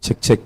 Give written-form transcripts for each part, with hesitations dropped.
Check, check.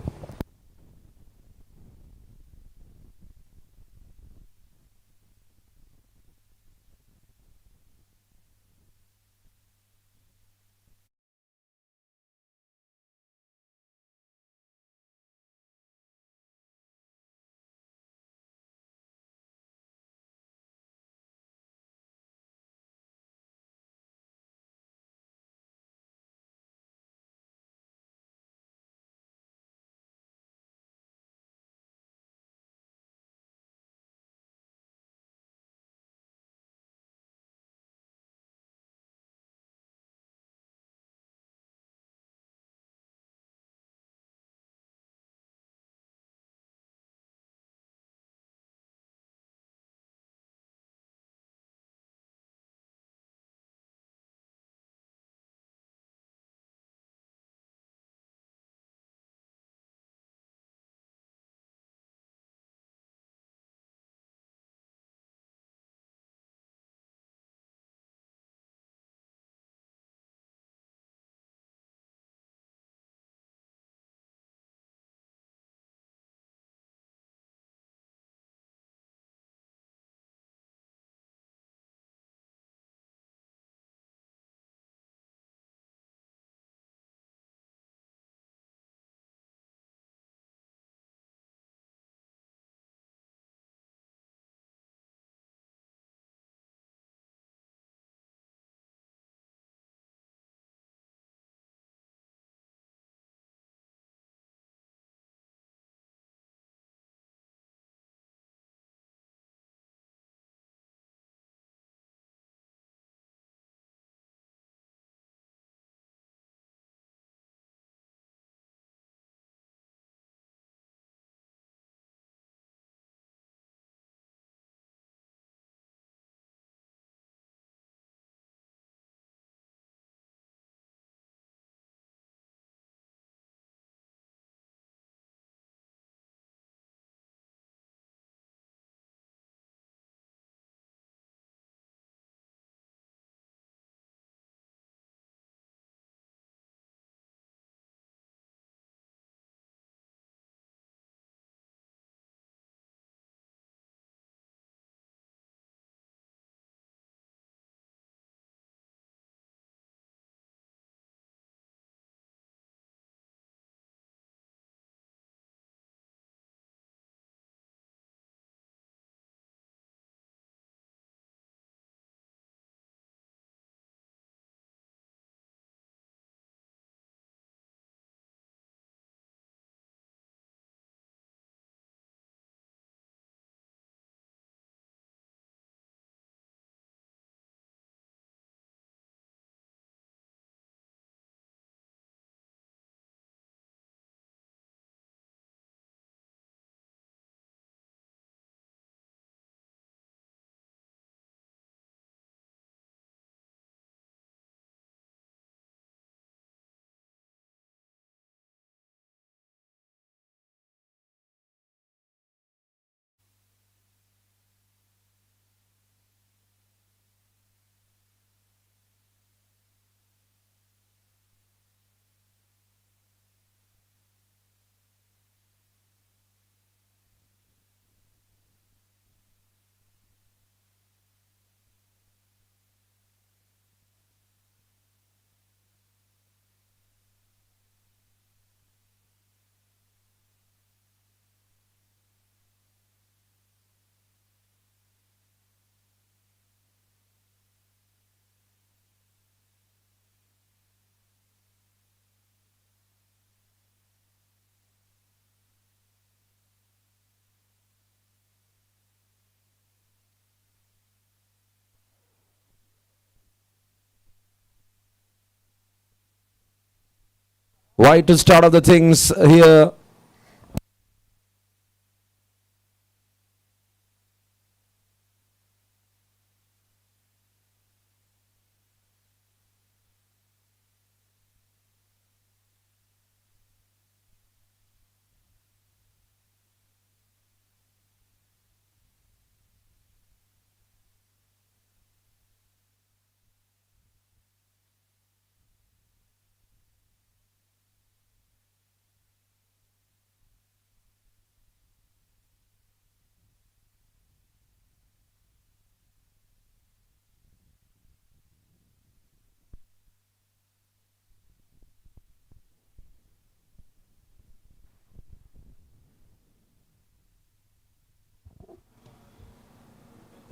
Why to start off the things here?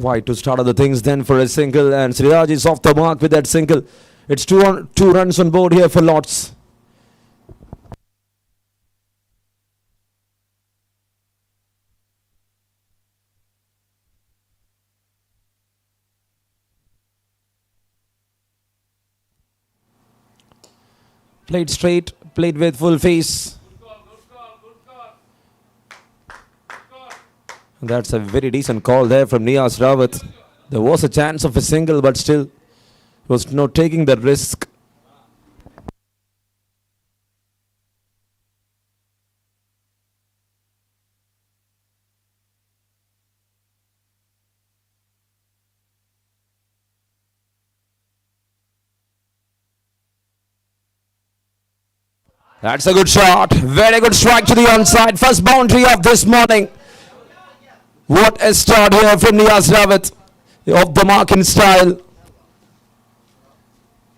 White to start other things then for a single, and Sriraj is off the mark with that single. It's two runs on board here for Lords. Played straight, played with full face. That's a very decent call there from Niyaz Rawat. There was a chance of a single, but still was not taking the risk. That's a good shot. Very good strike to the onside. First boundary of this morning. What a start here from Niyaz Rawat. Off the mark in style.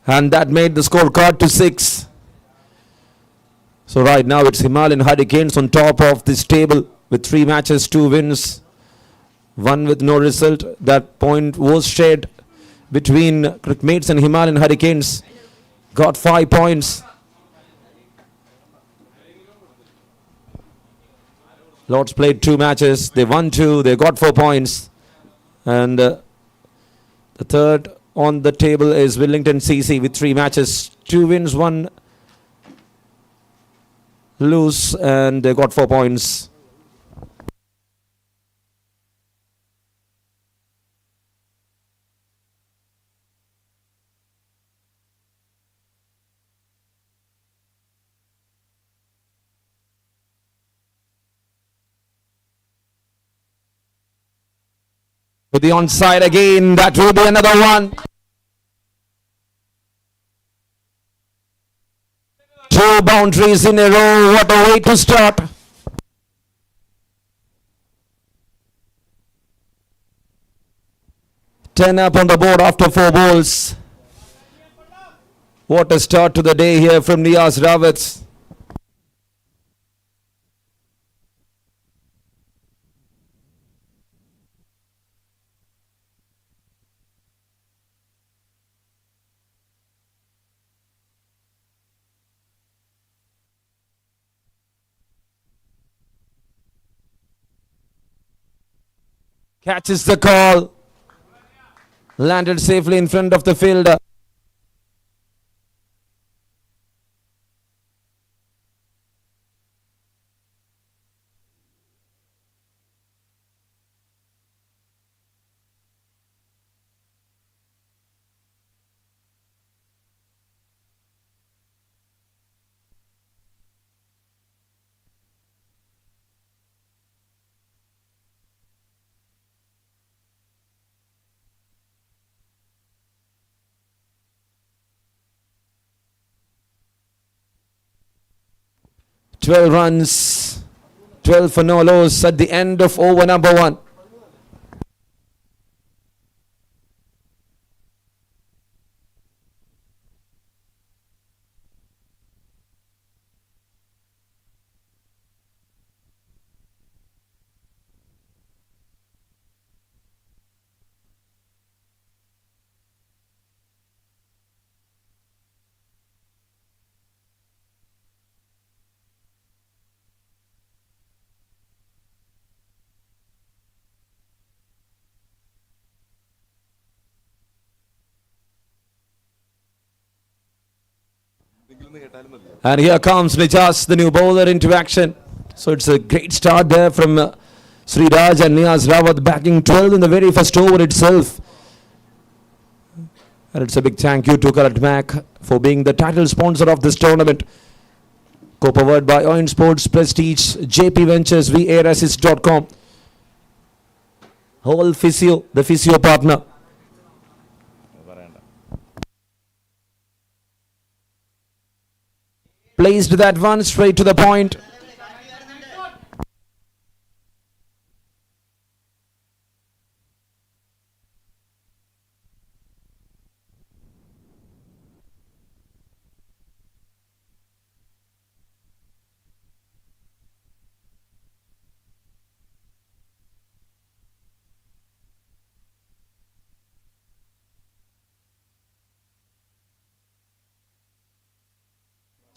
And that made the scorecard to 6. So right now it's Himalayan Hurricanes on top of this table with 3 matches, 2 wins, 1 with no result. That point was shared between Crickmates and Himalayan Hurricanes. Got 5 points. Lords played 2 matches. They won 2. They got 4 points. And the third on the table is Wellington CC with 3 matches, 2 wins, 1 lose, and they got 4 points. With the onside again, that will be another one. 2 boundaries in a row. What a way to start. Ten up on the board after 4 balls. What a start to the day here from Niyaz Rawat. Catches the call. Landed safely in front of the fielder. Twelve runs, 12 for no loss at the end of over number 1. And here comes Nijas, the new bowler, into action. So it's a great start there from Sriraj and Niyaz Rawat, backing 12 in the very first over itself. And it's a big thank you to Karat Mac for being the title sponsor of this tournament. Co-powered by Oin Sports, Prestige, JP Ventures, Weairassist.com. Whole Physio, the physio partner. Placed that one straight to the point.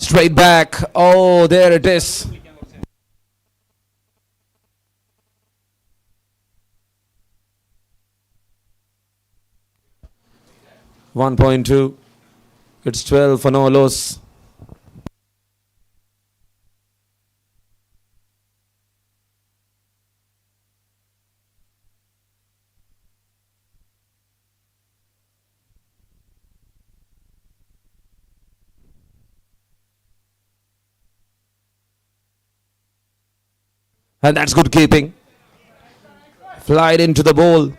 Straight back. Oh, there it is. .2. It's 12 for no loss. And that's good keeping. Flied into the ball.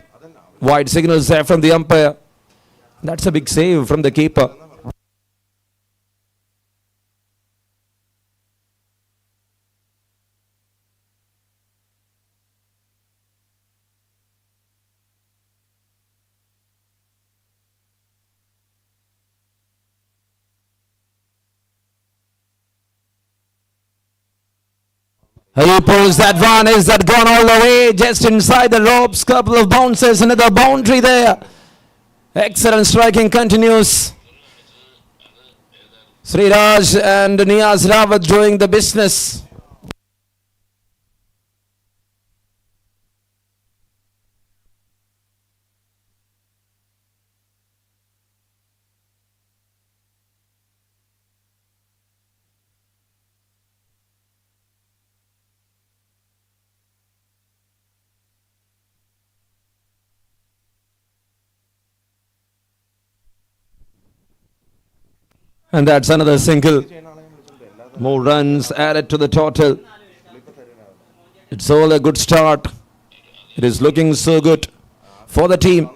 Wide signals there from the umpire. That's a big save from the keeper. He pulls that one. Is that gone all the way? Just inside the ropes. Couple of bounces. Another boundary there. Excellent striking continues. Sriraj and Niyaz Rawat doing the business. And that's another single. More runs added to the total. It's all a good start. It is looking so good for the team.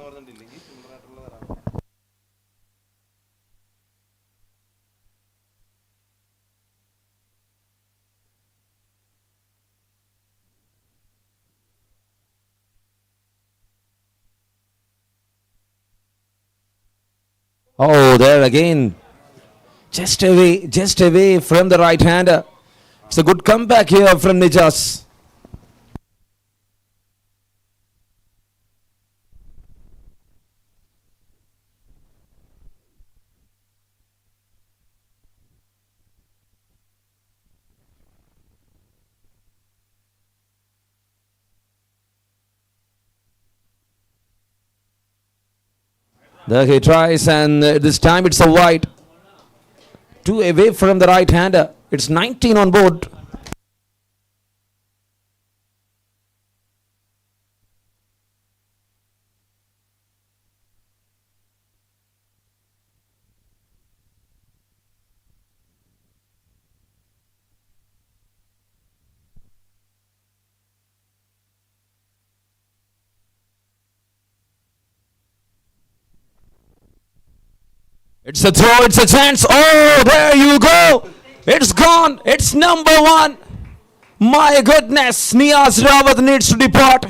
Oh, there again. Just away from the right-hander. It's a good comeback here from Nijas. There he tries, and this time it's a wide. 2 away from the right-hander. It's 19 on board. It's a throw, it's a chance. Oh, there you go. It's gone. It's number 1. My goodness. Niyaz Rawat needs to depart.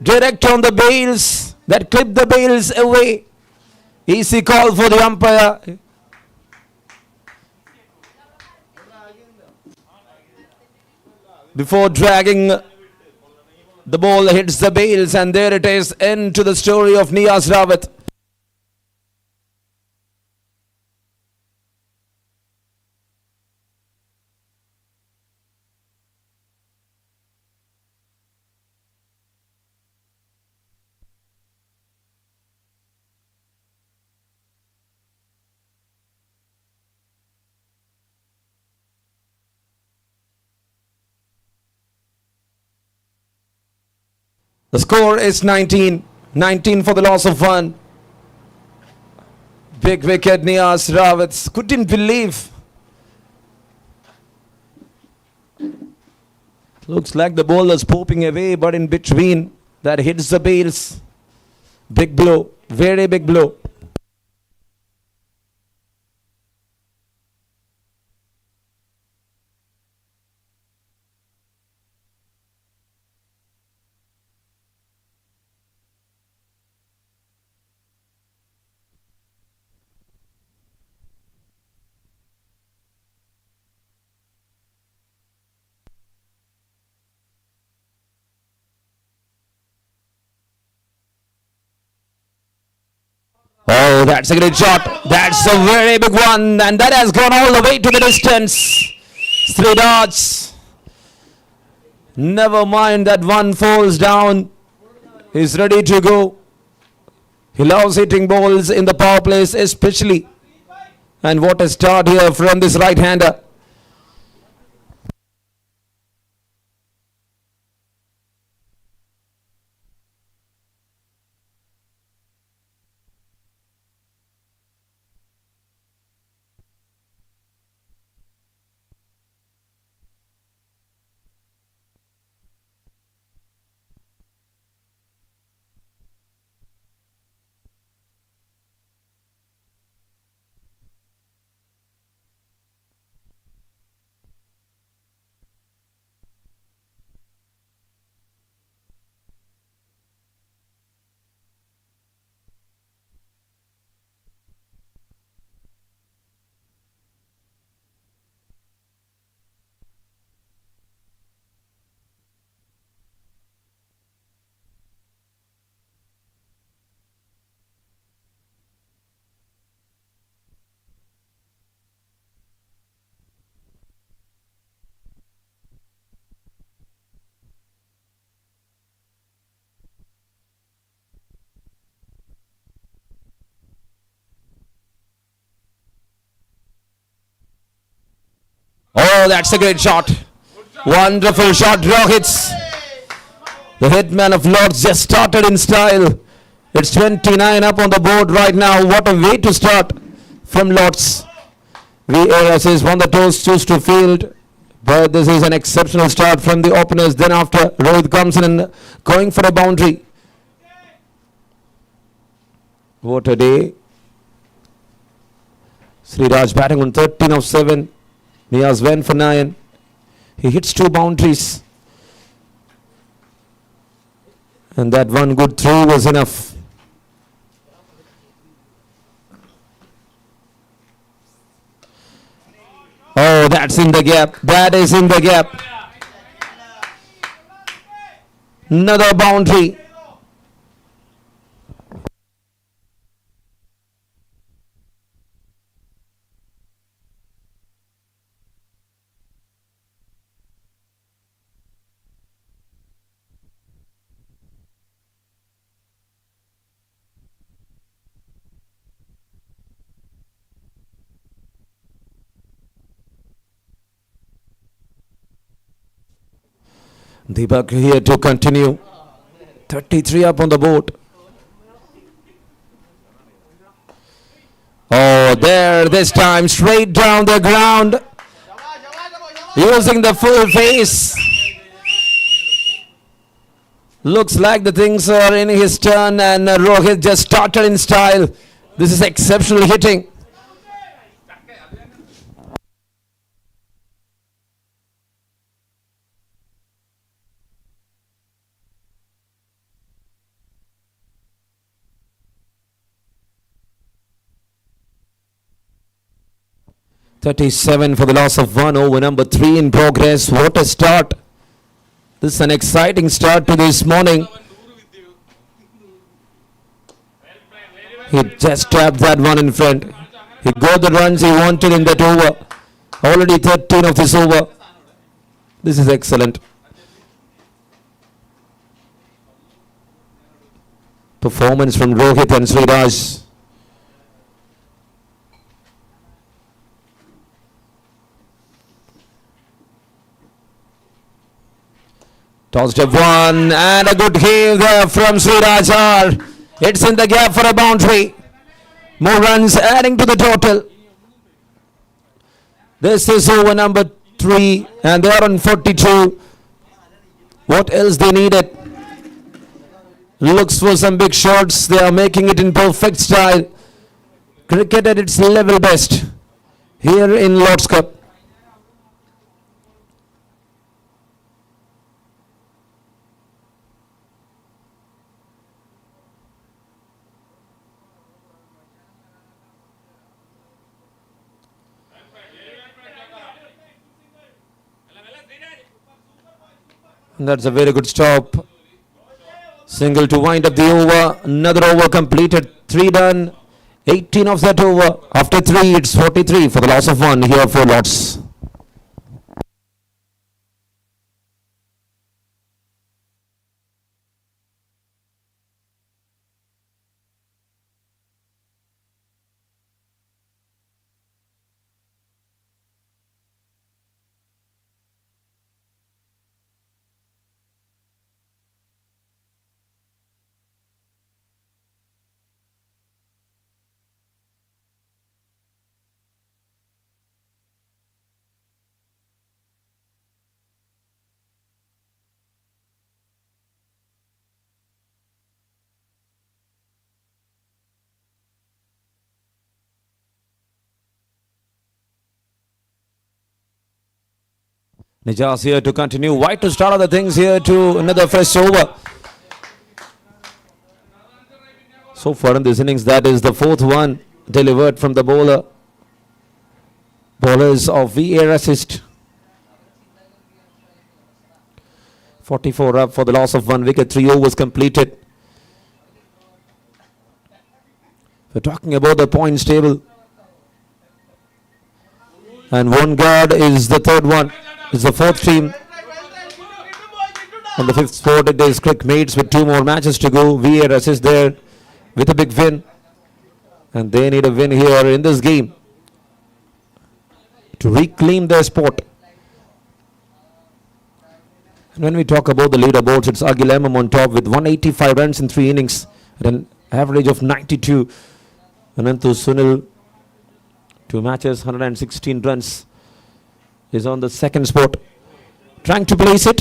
Direct on the bails. That clipped the bails away. Easy call for the umpire. Before dragging, the ball hits the bails, and there it is. End to the story of Niyaz Rawat. The score is 19. 19 for the loss of 1. Big wicket, Niyaz Rawat. Couldn't believe. Looks like the ball is popping away, but in between, that hits the bails. Big blow. Very big blow. Oh, that's a great shot. That's a very big one, and that has gone all the way to the distance. 3 dots. Never mind that one falls down. He's ready to go. He loves hitting balls in the power plays especially. And what a start here from this right-hander. Oh, that's a great shot. Wonderful shot, Rohit. The hitman of Lords just started in style. It's 29 up on the board right now. What a way to start from Lords. Weairassist won the toss, choose to field. But this is an exceptional start from the openers. Then after, Rohit comes in and going for a boundary. What a day. Sriraj batting on 13 of 7. Niaz went for 9. He hits 2 boundaries. And that one good throw was enough. Oh, that's in the gap. That is in the gap. Another boundary. Deepak here to continue. 33 up on the board. Oh, there this time straight down the ground. Using the full face. Looks like the things are in his turn and Rohit just started in style. This is exceptional hitting. .37 for the loss of 1 over number 3 in progress. What a start. This is an exciting start to this morning. He just tapped that one in front. He got the runs he wanted in that over. Already 13 of this over. This is excellent. Performance from Rohit and Sriraj. Tossed up one and a good heave there from Sriraj. It's in the gap for a boundary. More runs adding to the total. This is over number 3 and they are on 42. What else they needed? Looks for some big shots. They are making it in perfect style. Cricket at its level best here in Lord's Cup. And that's a very good stop. Single to wind up the over. Another over completed. 3 done. 18 of that over. After 3, it's 43 for the loss of 1 here for Lords. Nijas here to continue. White to start other things here to another fresh over. So far in this innings, that is the 4th one delivered from the bowler. Bowlers of Weairassist. 44 up for the loss of 1 wicket. 3 overs completed. We're talking about the points table. And one guard is the 3rd one. It's the 4th team. On the 5th spot, it is Crickmates with 2 more matches to go. Weairassist there with a big win. And they need a win here in this game to reclaim their spot. And when we talk about the leaderboards, it's Agilamam on top with 185 runs in 3 innings at an average of 92. Anantu Sunil, 2 matches, 116 runs. Is on the 2nd spot, trying to place it.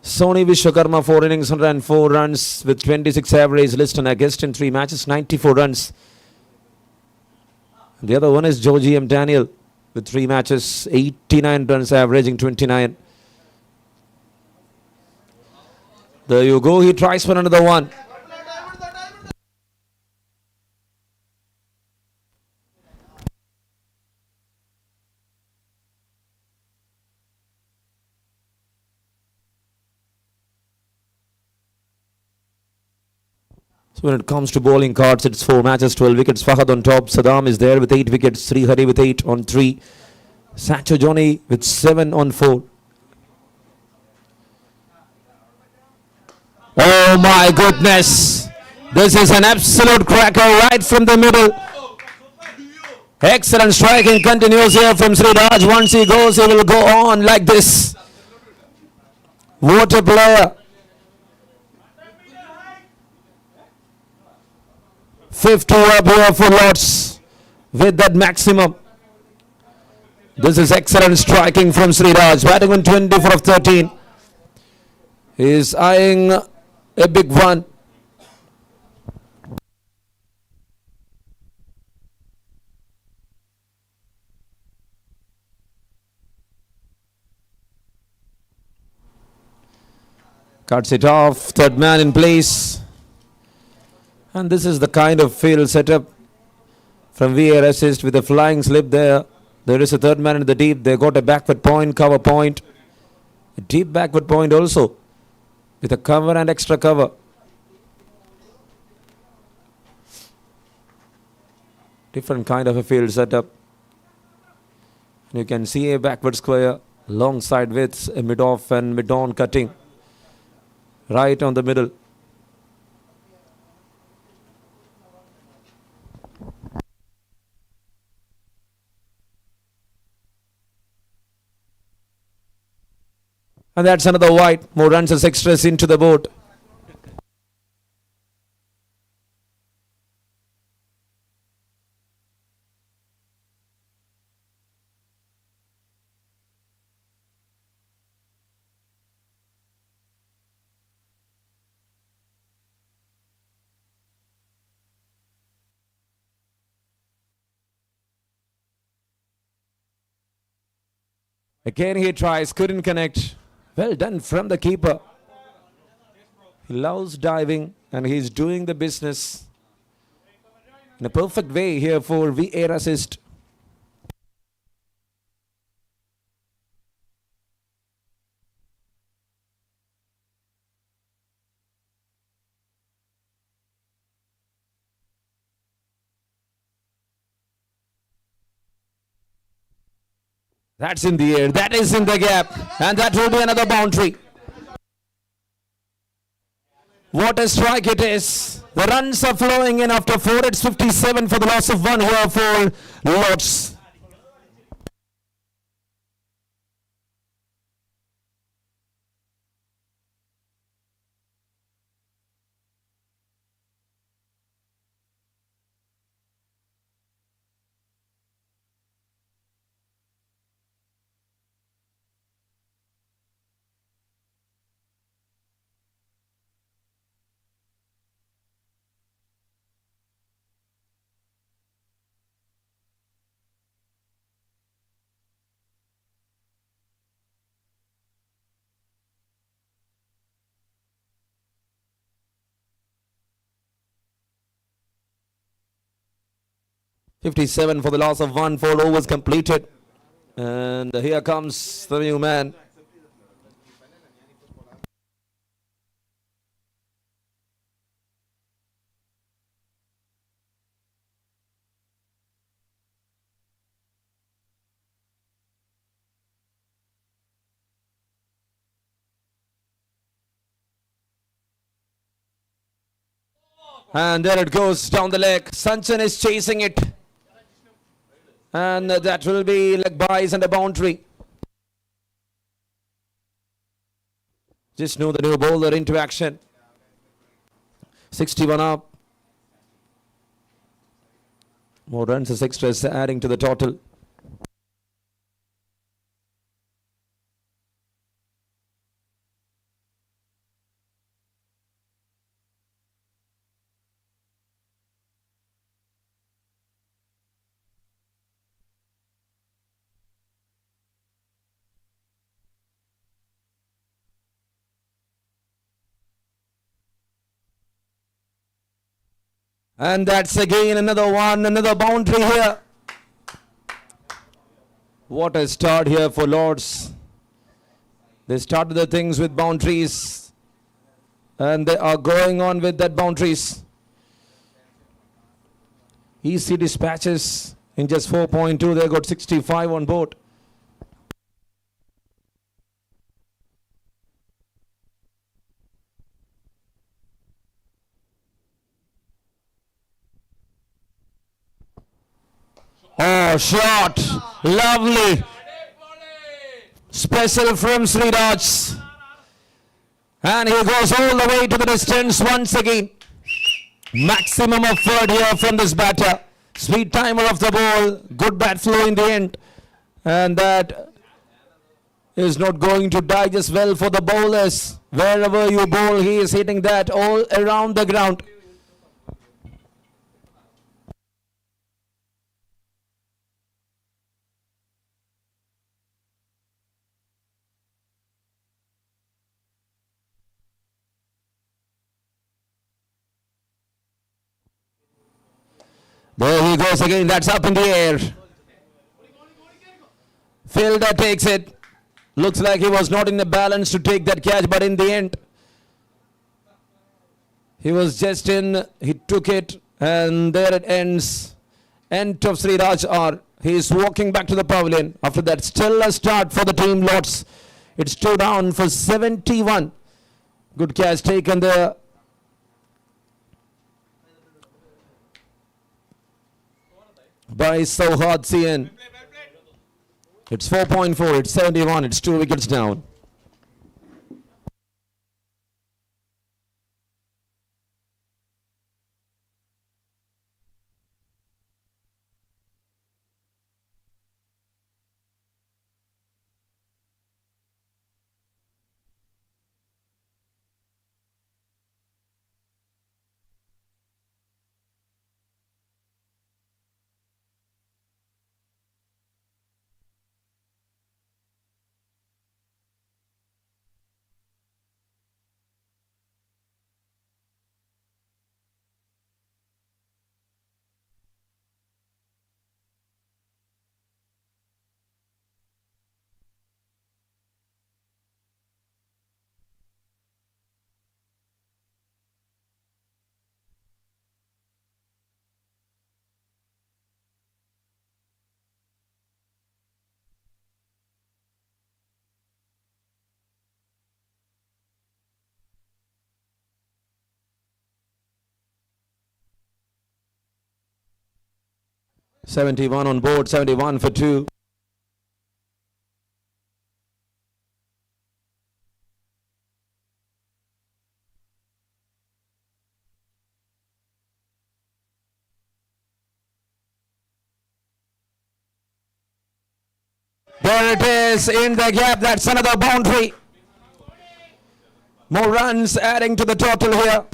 Sony Vishwakarma, 4 innings, 104 runs with 26 average. Liston August in 3 matches, 94 runs. The other one is Georgie M. Daniel with 3 matches, 89 runs, averaging 29. There you go, he tries for another one. So when it comes to bowling cards, it's 4 matches, 12 wickets. Fahad on top. Saddam is there with 8 wickets. Sri Hari with 8 on 3. Sancho Johnny with 7 on 4. Oh my goodness. This is an absolute cracker right from the middle. Excellent striking continues here from Sriraj. Once he goes, he will go on like this. What a player. 50 up here for Lords with that maximum. This is excellent striking from Sriraj. Batting on 24 of 13. He is eyeing a big one. Cuts it off. 3rd man in place. And this is the kind of field setup from Weairassist with a flying slip there. There is a 3rd man in the deep. They got a backward point, cover point. A deep backward point also with a cover and extra cover. Different kind of a field setup. You can see a backward square, long side widths, a mid-off and mid-on cutting. Right on the middle. And that's another wide. More runs as extras into the board. Again he tries, couldn't connect. Well done from the keeper. He loves diving and he's doing the business. in a perfect way here for Weairassist. That's in the air. That is in the gap. And that will be another boundary. What a strike it is. The runs are flowing in after 4. It's 57 for the loss of 1 here for Lords. $57 for the loss of 1. 4 overs completed. And here comes the new man. And there it goes down the leg. Sanchan is chasing it. And that will be leg buys and a boundary. Just know the new bowler into action. 61 up. More runs as extras adding to the total. And that's again another one, another boundary here. What a start here for Lords. They started the things with boundaries. And they are going on with that boundaries. Easy dispatches in just 4.2. They got 65 on board. Oh, shot. Lovely. Special from Sriraj. And he goes all the way to the distance once again. Maximum effort here from this batter. Sweet timer of the ball. Good bat flow in the end. And that is not going to digest well for the bowlers. Wherever you bowl, he is hitting that all around the ground. There he goes again. That's up in the air. Fielder takes it. Looks like he was not in the balance to take that catch, but in the end, he was just in. He took it, and there it ends. End of Sriraj R. He is walking back to the pavilion. After that stellar start for the team Lords. It's 2 down for 71. Good catch taken there. By Sauhad CN. It's 4.4, it's 71, it's 2 wickets down. 71 on board, 71 for 2. There it is in the gap. That's another boundary. More runs adding to the total here.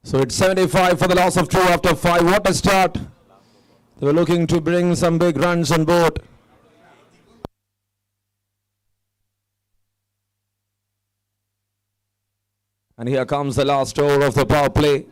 So it's 75 for the loss of 2 after 5. What a start. They were looking to bring some big runs on board. And here comes the last over of the power play.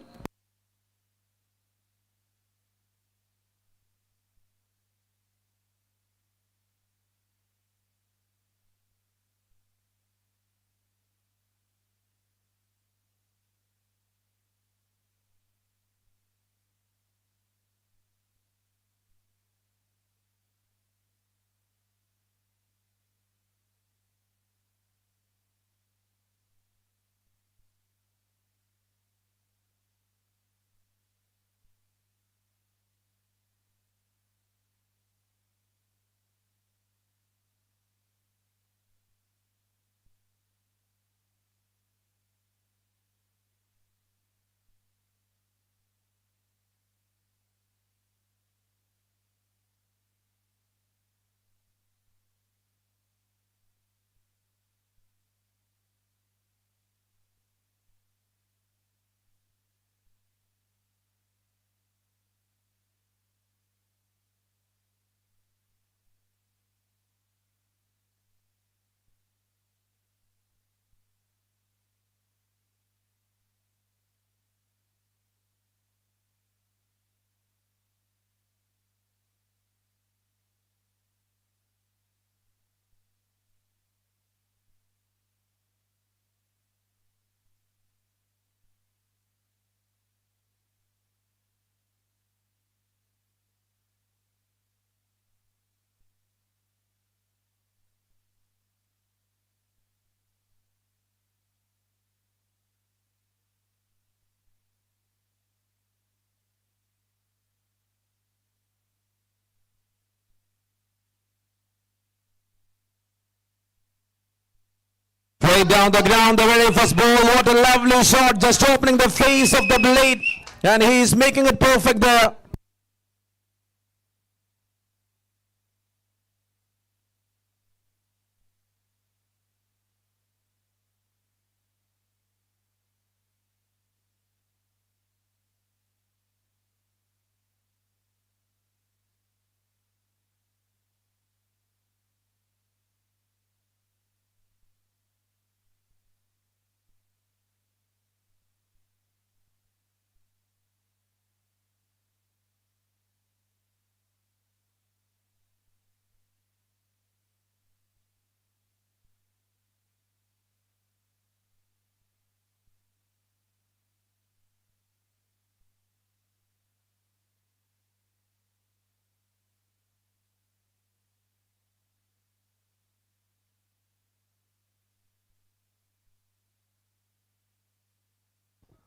Right down the ground, the very first ball. What a lovely shot, just opening the face of the blade. And he's making it perfect there.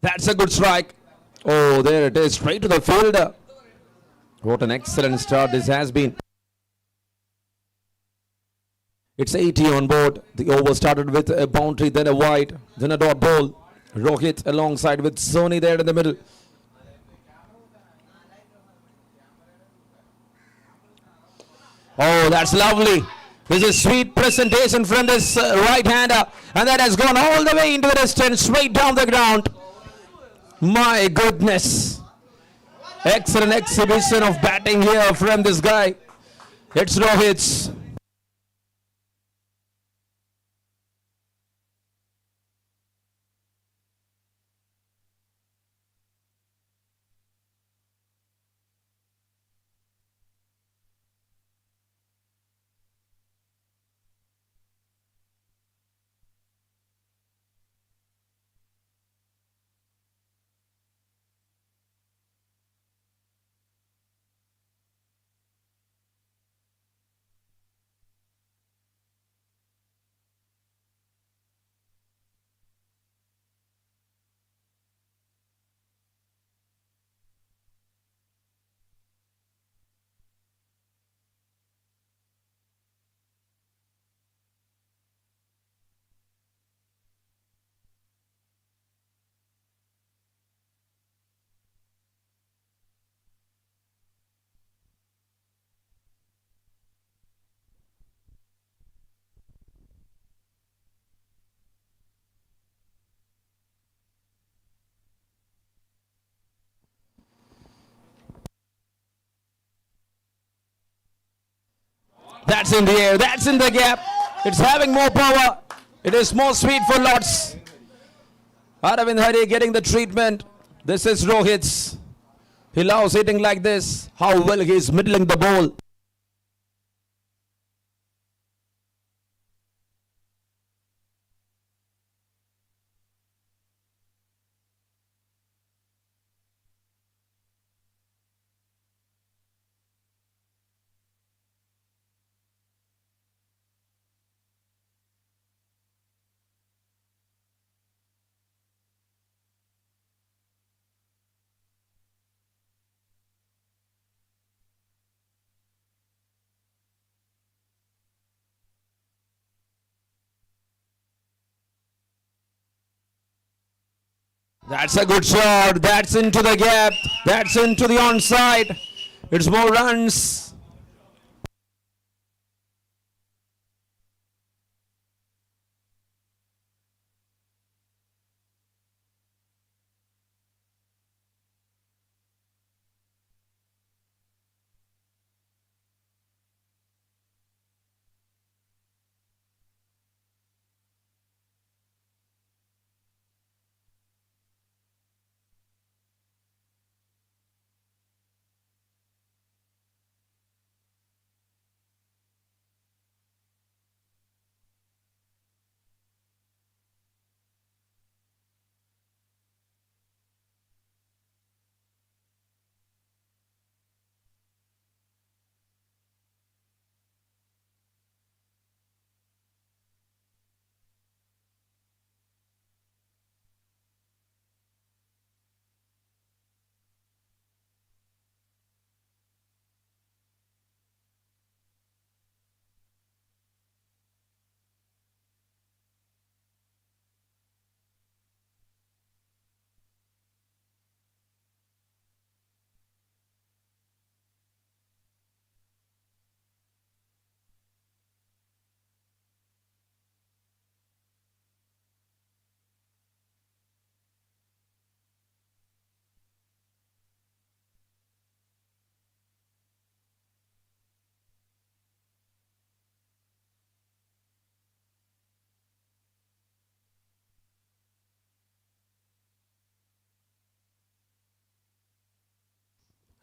That's a good strike. Oh, there it is, straight to the fielder. What an excellent start this has been. It's 80 on board. The over started with a boundary, then a wide, then a dot ball. Rohit alongside with Sony there in the middle. Oh, that's lovely. This is sweet presentation from this right hander, and that has gone all the way into the distance, straight down the ground. My goodness. Excellent exhibition of batting here from this guy. It's no hits. That's in the air. That's in the gap. It's having more power. It is more sweet for lots. Aravind Hari getting the treatment. This is Rohit's. He loves hitting like this. How well he is middling the ball. That's a good shot. That's into the gap. That's into the onside. It's more runs.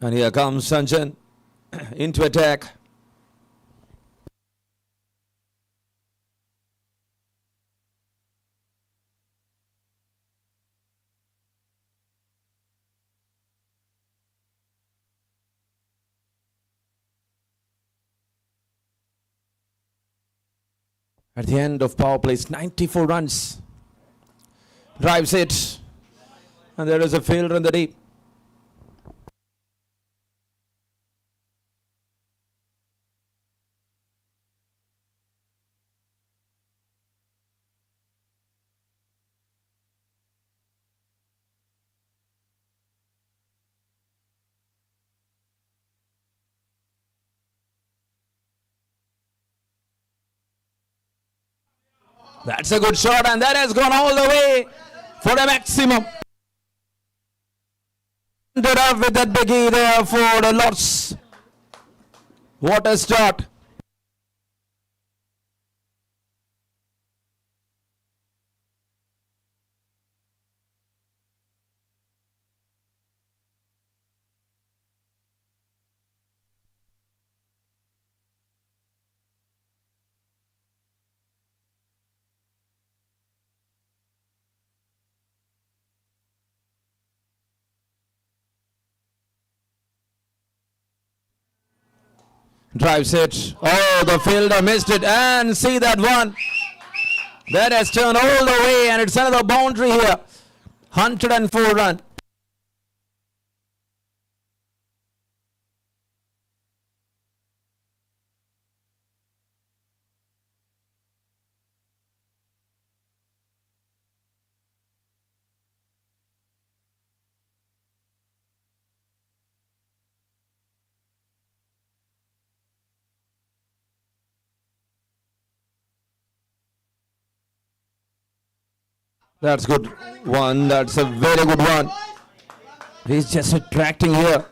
And here comes Sanjan into attack. At the end of power plays, 94 runs. Drives it. And there is a fielder in the deep. That's a good shot, and that has gone all the way for a maximum. Ended up with that biggie there for the lots. What a start. Drives it. Oh, the fielder missed it. And see that one. That has turned all the way, and it's another boundary here. 104 run. That's good one. That's a very good one. He's just attracting here.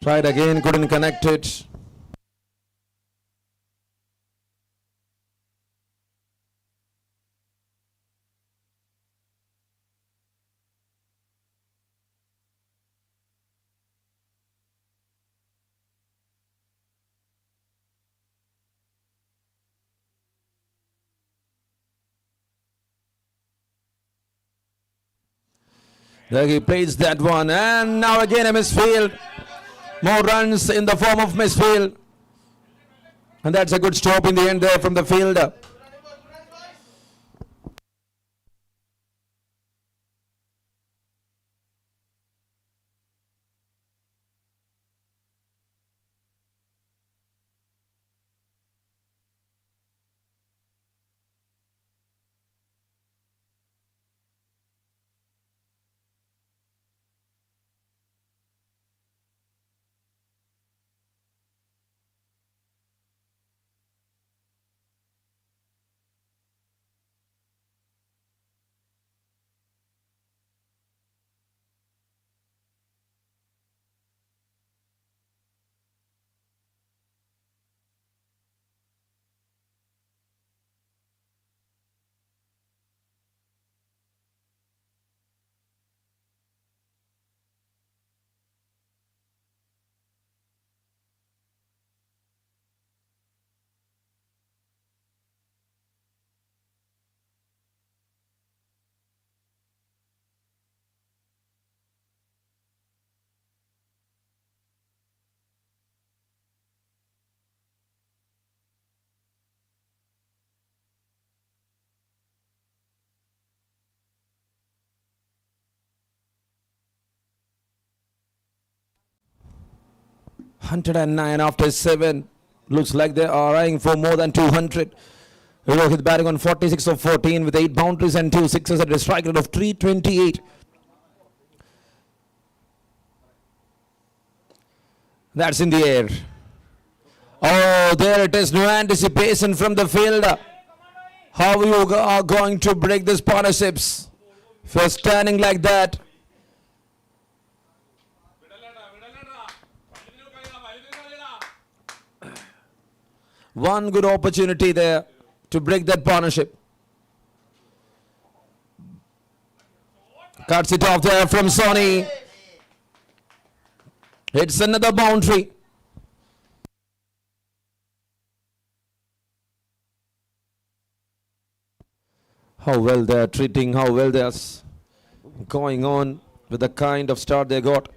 Tried again, couldn't connect it. There he plays that one, and now again a misfield. More runs in the form of misfield. And that's a good stop in the end there from the fielder. Hundred and 9 after 7. Looks like they are eyeing for more than 200. Rohit batting on 46 of 14 with 8 boundaries and 2 sixes at a strike rate of 328. That's in the air. Oh, there it is. No anticipation from the fielder. How you are going to break these partnerships? If you're standing like that. One good opportunity there to break that partnership. Cuts it off there from Sony. It's another boundary. How well they're treating, how well they're going on with the kind of start they got.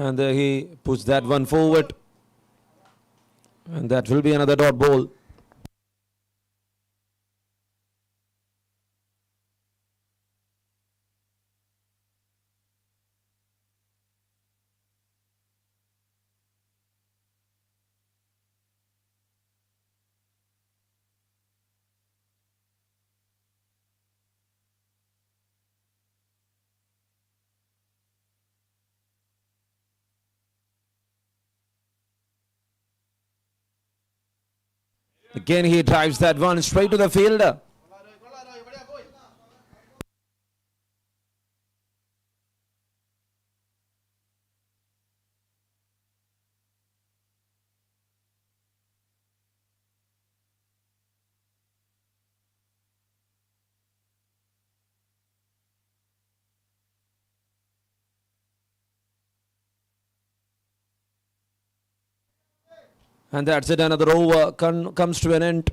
And he puts that one forward. And that will be another dot ball. Again he drives that one straight to the fielder. And that's it, another over comes to an end.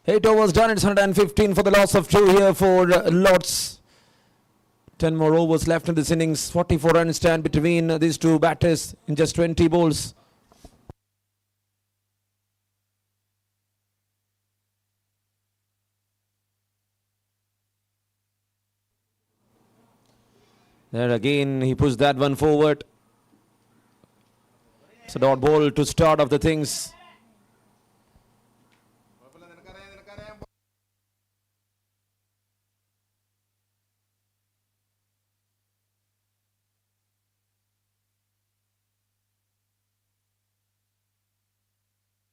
Eight overs done, it's 115 for the loss of 2 here for Lords. 10 more overs left in this innings. 44 runs stand between these two batters in just 20 balls. There again, he pushed that one forward. It's a dot ball to start off the things.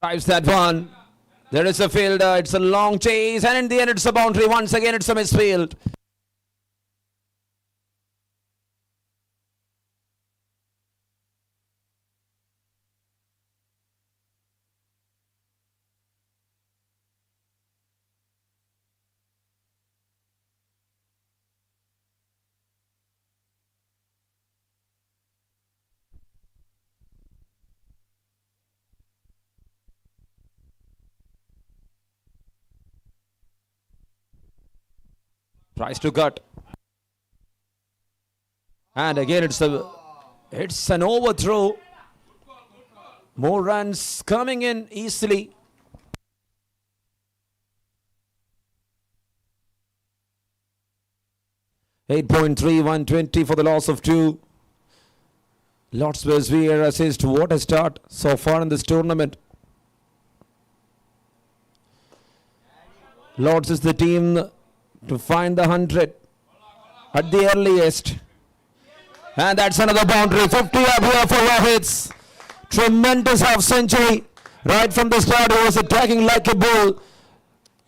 Drives that one. There is a fielder. It's a long chase, and in the end, it's a boundary. Once again, it's a misfield. Tries to cut. And again it's an overthrow. More runs coming in easily. .3, 120 for the loss of 2. Lords vs Weairassist. What a start so far in this tournament. Lords is the team to find the 100 at the earliest. And that's another boundary. 50 up here for Rohit's. Tremendous half century. Right from the start, he was attacking like a bull.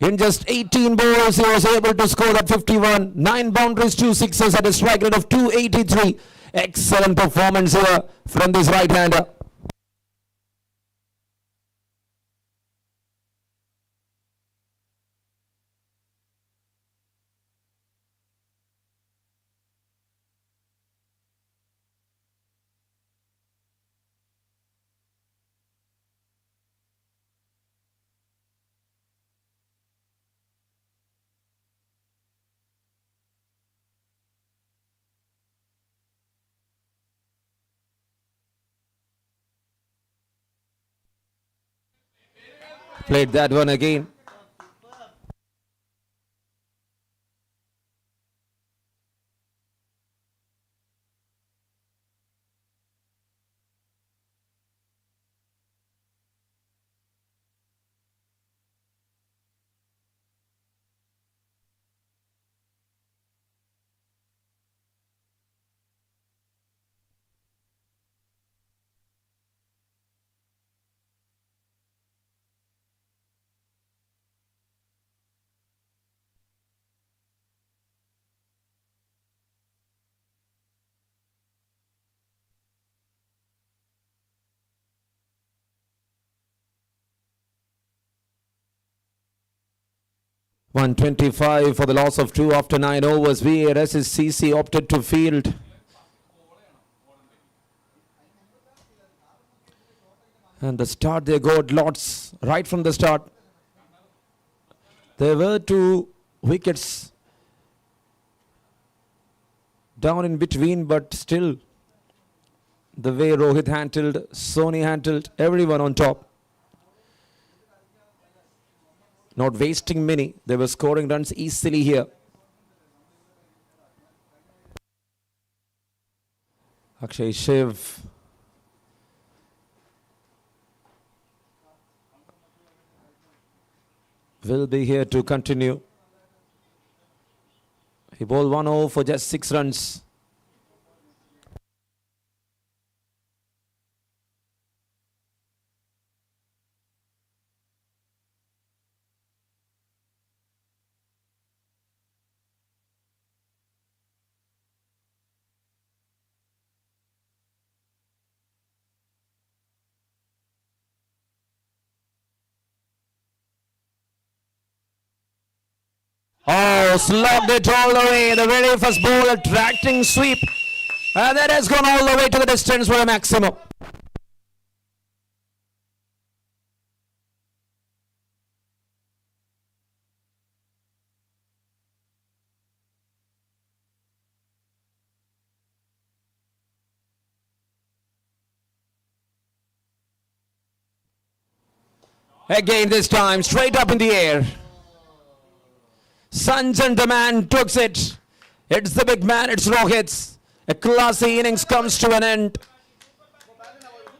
In just 18 balls, he was able to score that 51. 9 boundaries, 2 sixes at a strike rate of 283. Excellent performance here from this right-hander. Played that one again. .125 for the loss of 2 after 9 overs. Weairassist CC opted to field. And the start they got lots right from the start. There were 2 wickets down in between, but still the way Rohit handled, Sony handled everyone on top. Not wasting many. They were scoring runs easily here. Akshay Shiv. Will be here to continue. He bowled 1 over for just 6 runs. Oh, slugged it all the way. The very first ball, attracting sweep. And that has gone all the way to the distance for a maximum. Again this time, straight up in the air. Sanjan the man took it. It's the big man, it's Rohit. A classy innings comes to an end.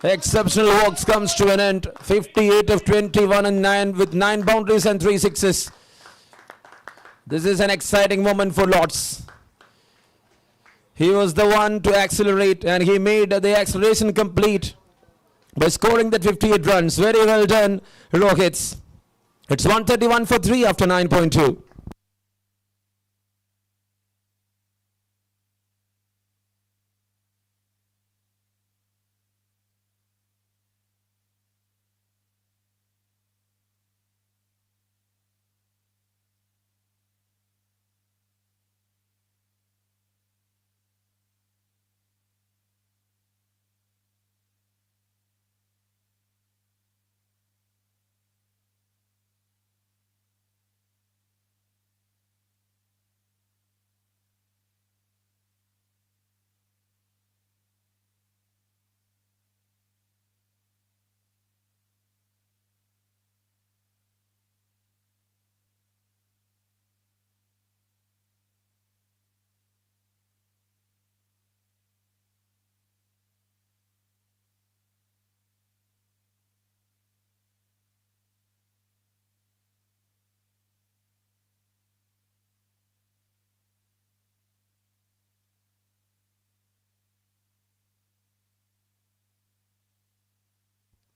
Exceptional works comes to an end. 58 of 21 and 9 with 9 boundaries and 3 sixes. This is an exciting moment for Lords. He was the one to accelerate and he made the acceleration complete by scoring that 58 runs. Very well done, Rohit. It's 131 for 3 after 9.2.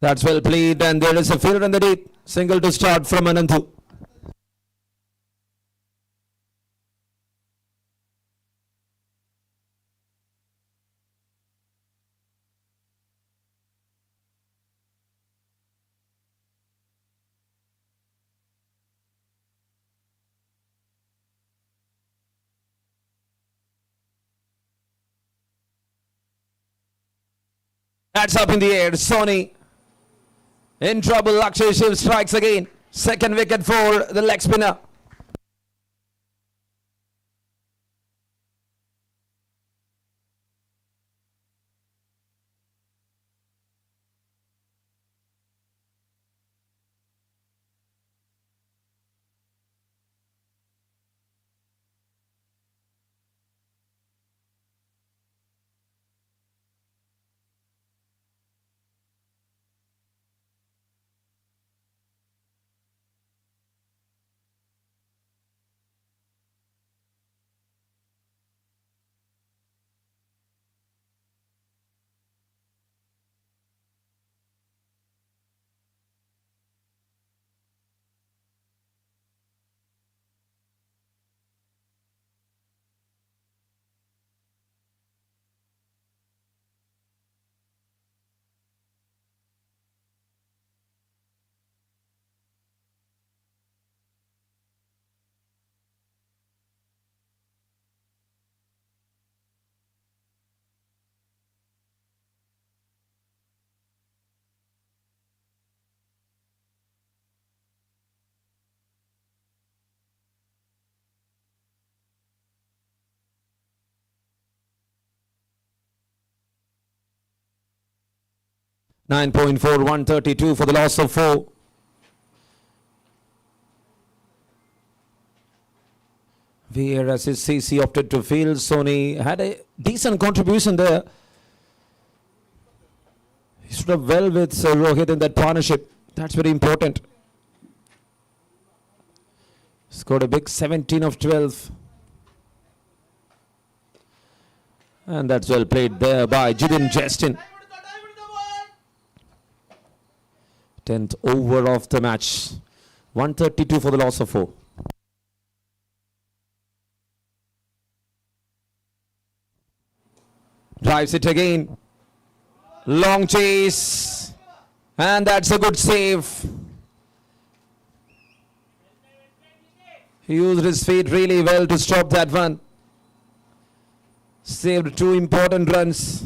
That's well played and there is a fielder in the deep. Single to start from Anantu. That's up in the air. Sony in trouble. Akshay Shiv strikes again. Second wicket for the leg spinner. 9.4, 132 for the loss of 4. Weairassist CC opted to field. Sony had a decent contribution there. He stood up well with Rohit in that partnership. That's very important. Scored a big 17 of 12. And that's well played there by Jidin Justin. 10th over of the match. 132 for the loss of 4. Drives it again. Long chase. And that's a good save. He used his feet really well to stop that one. Saved 2 important runs.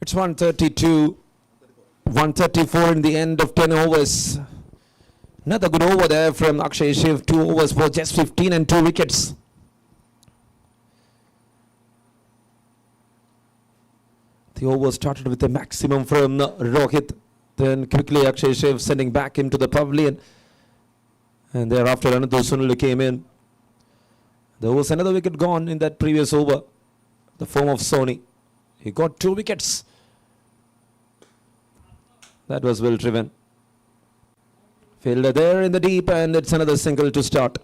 It's 132, 134 in the end of 10 overs. Another good over there from Akshay Shiv. 2 overs for just 15 and 2 wickets. The over started with a maximum from Rohit. Then quickly Akshay Shiv sending back him to the pavilion. And thereafter Anandu Sunil came in. There was another wicket gone in that previous over. The form of Sony. He got 2 wickets. That was well driven. Fielder there in the deep, and it's another single to start.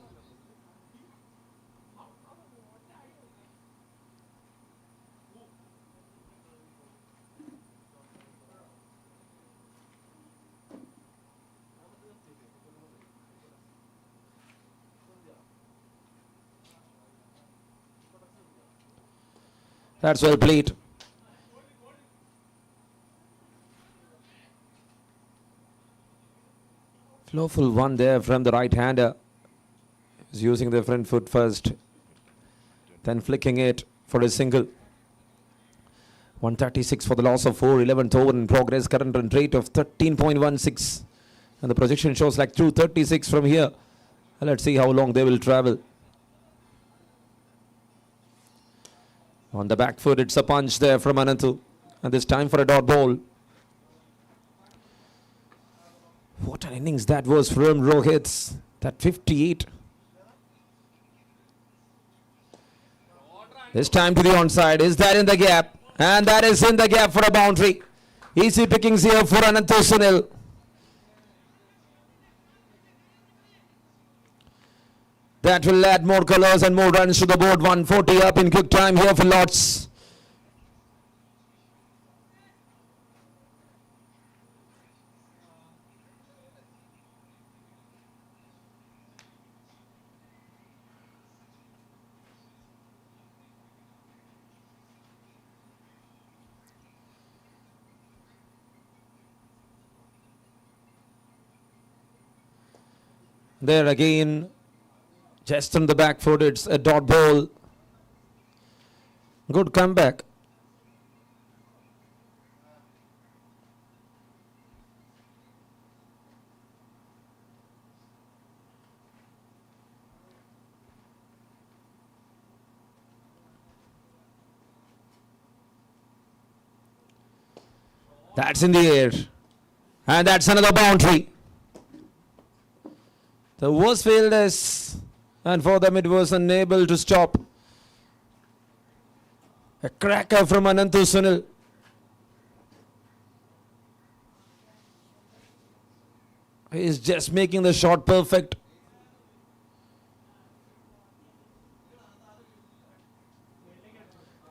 That's well played. Flowful one there from the right hander. He's using the front foot first, then flicking it for a single. 136 for the loss of 4. 11th over in progress. Current run rate of 13.16. And the projection shows like 236 from here. Let's see how long they will travel. On the back foot, it's a punch there from Anantu. And this time for a dot ball. What an innings that was from Rohit. That 58. This time to the onside. Is that in the gap? And that is in the gap for a boundary. Easy pickings here for Anantu Sunil. That will add more colours and more runs to the board. 140 up in quick time here for Lords. There again, just on the back foot, it's a dot ball. Good comeback. That's in the air. And that's another boundary. The worst fielders, and for them it was unable to stop. A cracker from Anantu Sunil. He is just making the shot perfect.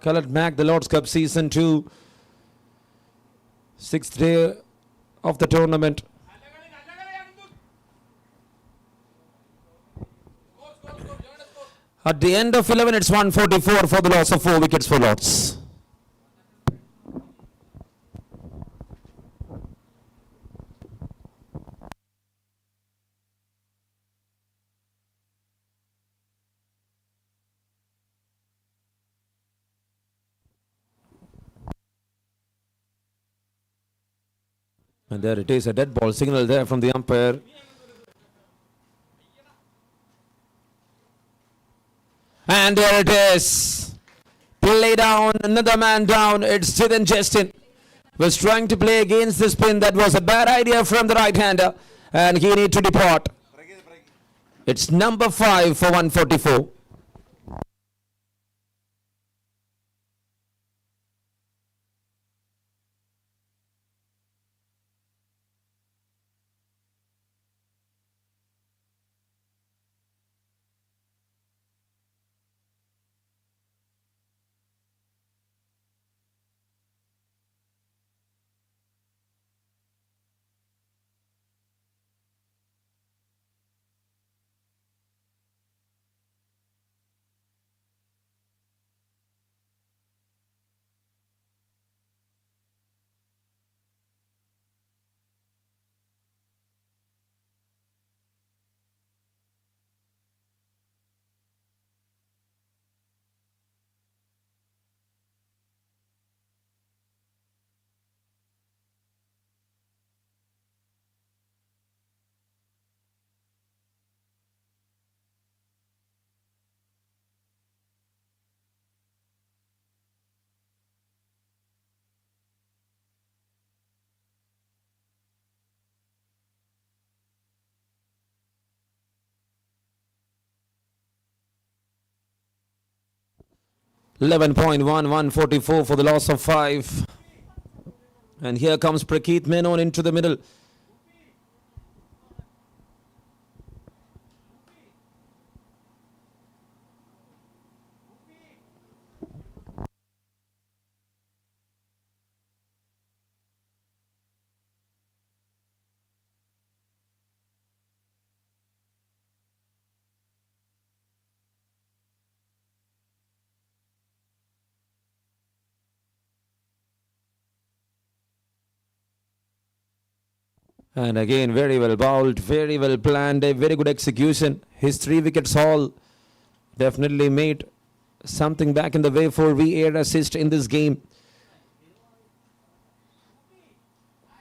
Coloured Mac, the Lord's Cup Season 2. 6th day of the tournament. At the end of 11, it's 144 for the loss of 4 wickets for Lords. And there it is, a dead ball signal there from the umpire. And there it is. Play down, another man down. It's Jithan Justin. Was trying to play against the spin. That was a bad idea from the right-hander. And he need to depart. It's number 5 for 144. (11.1144) for the loss of 5. And here comes Prakeet Menon into the middle. And again, very well bowled, very well planned, a very good execution. His 3 wickets haul definitely made something back in the way for Weairassist in this game.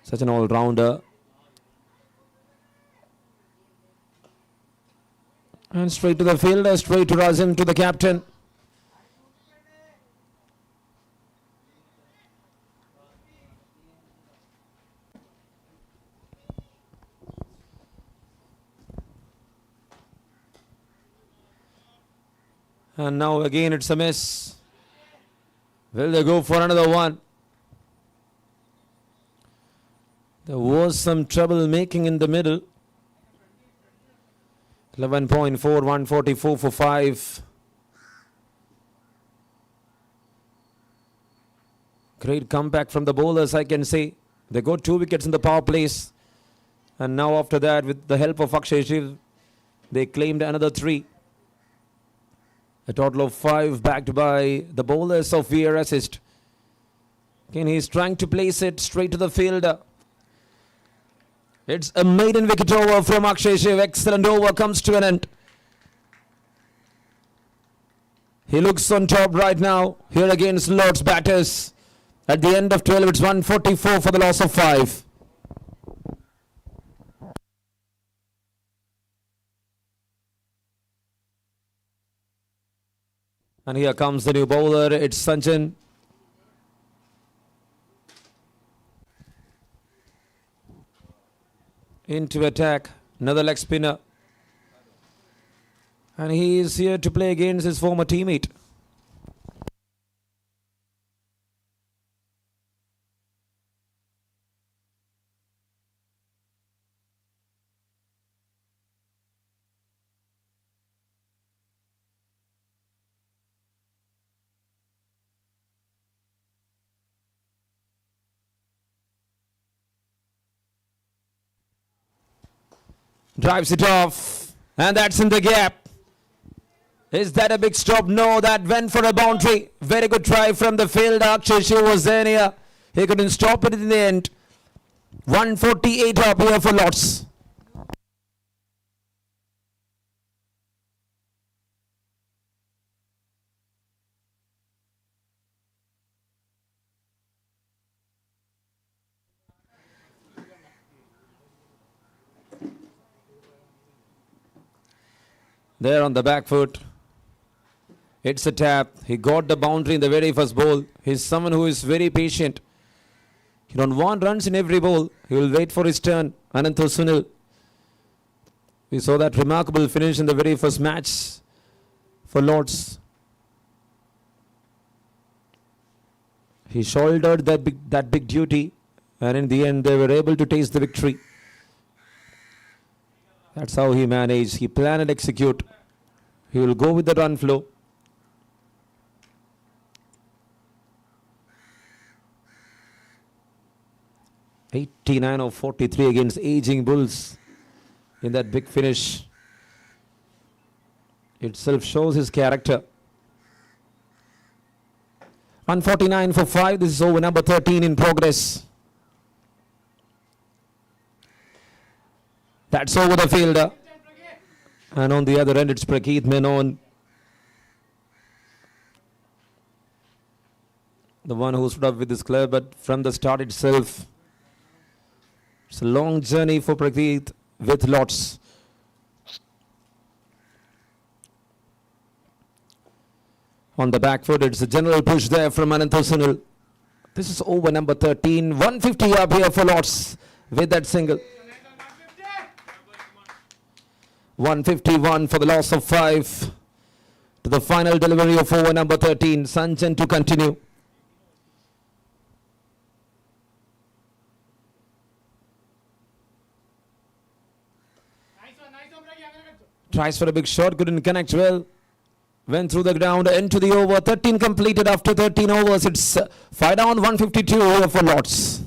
Such an all-rounder. And straight to the fielder, straight to Razim, to the captain. And now again it's a miss. Will they go for another one? There was some trouble making in the middle. 11.4, 144 for 5. Great comeback from the bowlers, I can say. They got 2 wickets in the power plays. And now after that, with the help of Akshay Shiv, they claimed another 3. A total of 5 backed by the bowlers of Weairassist. Again, he's trying to place it straight to the fielder. It's a maiden wicket over from Akshay Shiv. Excellent over comes to an end. He looks on top right now. Here against Lord's batters. At the end of 12, it's 144 for the loss of 5. And here comes the new bowler. It's Sanjan. Into attack. Another leg spinner. And he is here to play against his former teammate. Drives it off. And that's in the gap. Is that a big stop? No, that went for a boundary. Very good try from the fielder. Akshay Shiv was there near. He couldn't stop it in the end. 148 up here for Lords. There on the back foot. It's a tap. He got the boundary in the very first ball. He's someone who is very patient. He don't want runs in every ball. He will wait for his turn. Anantha Sunil. We saw that remarkable finish in the very first match for Lords. He shouldered that big duty, and in the end they were able to taste the victory. That's how he managed. He plan and execute. He will go with the run flow. '89 of 43 against aging Bulls in that big finish. Itself shows his character. 149 for 5. This is over number 13 in progress. That's over the fielder. And on the other end, it's Prakeet Menon, the one who stood up with his club, but from the start itself, it's a long journey for Prakeet with Lords. On the back foot, it's a general push there from Anantha Sunil. This is over number 13. 150 up here for Lords with that single. 151 for the loss of 5 to the final delivery of over number 13. Sanjan to continue. Tries for a big shot, couldn't connect well. Went through the ground, into the over. 13 completed after 13 overs. It's 5 down, 152 over for Lords.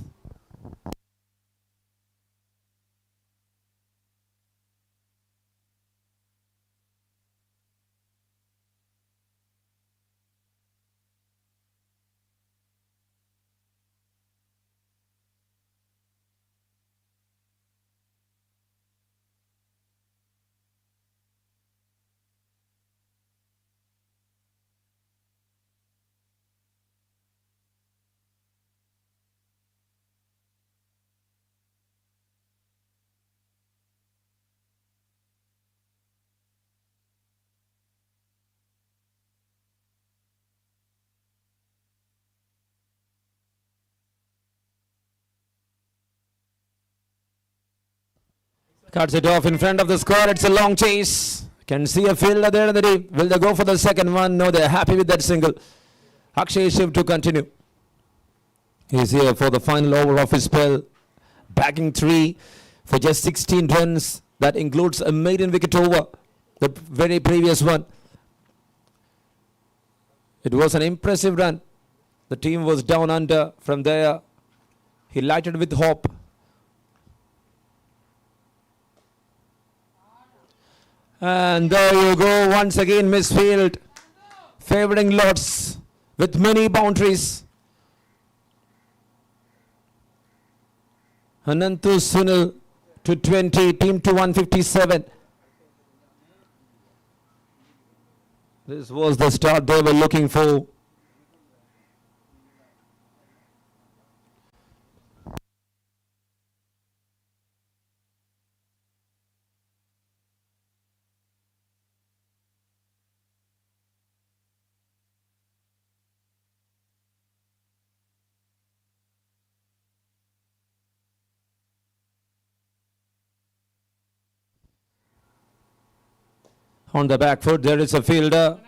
Cuts it off in front of the score. It's a long chase. Can see a fielder there in the deep. Will they go for the second one? No, they're happy with that single. Akshay Shiv to continue. He's here for the final over of his spell. Bagging 3 for just 16 runs. That includes a maiden wicket over the very previous one. It was an impressive run. The team was down under. From there, he lighted with hope. And there you go, once again misfield, favouring Lords with many boundaries. Anantha Sunil to 20, team to 157. This was the start they were looking for. On the back foot, there is a fielder.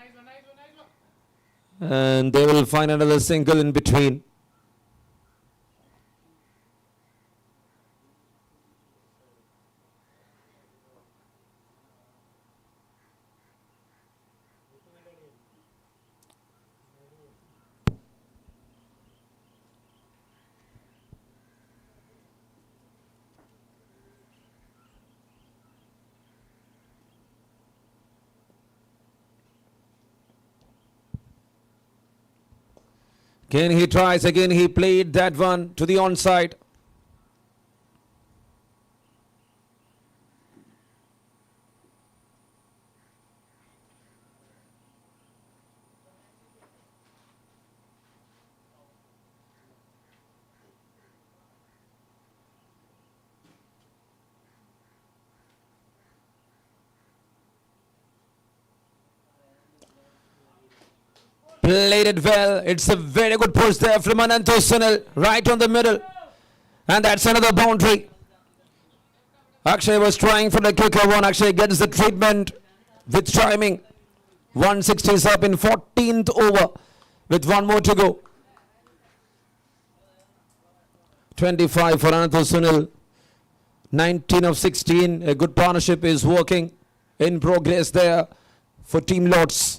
And they will find another single in between. Again he tries, again he played that one to the onside. Played it well. It's a very good push there from Ananto Sunil. Right on the middle. And that's another boundary. Akshay was trying for the quicker one. Akshay gets the treatment with timing. 160 is up in 14th over with one more to go. 25 for Ananto Sunil. 19 of 16. A good partnership is working in progress there for Team Lords.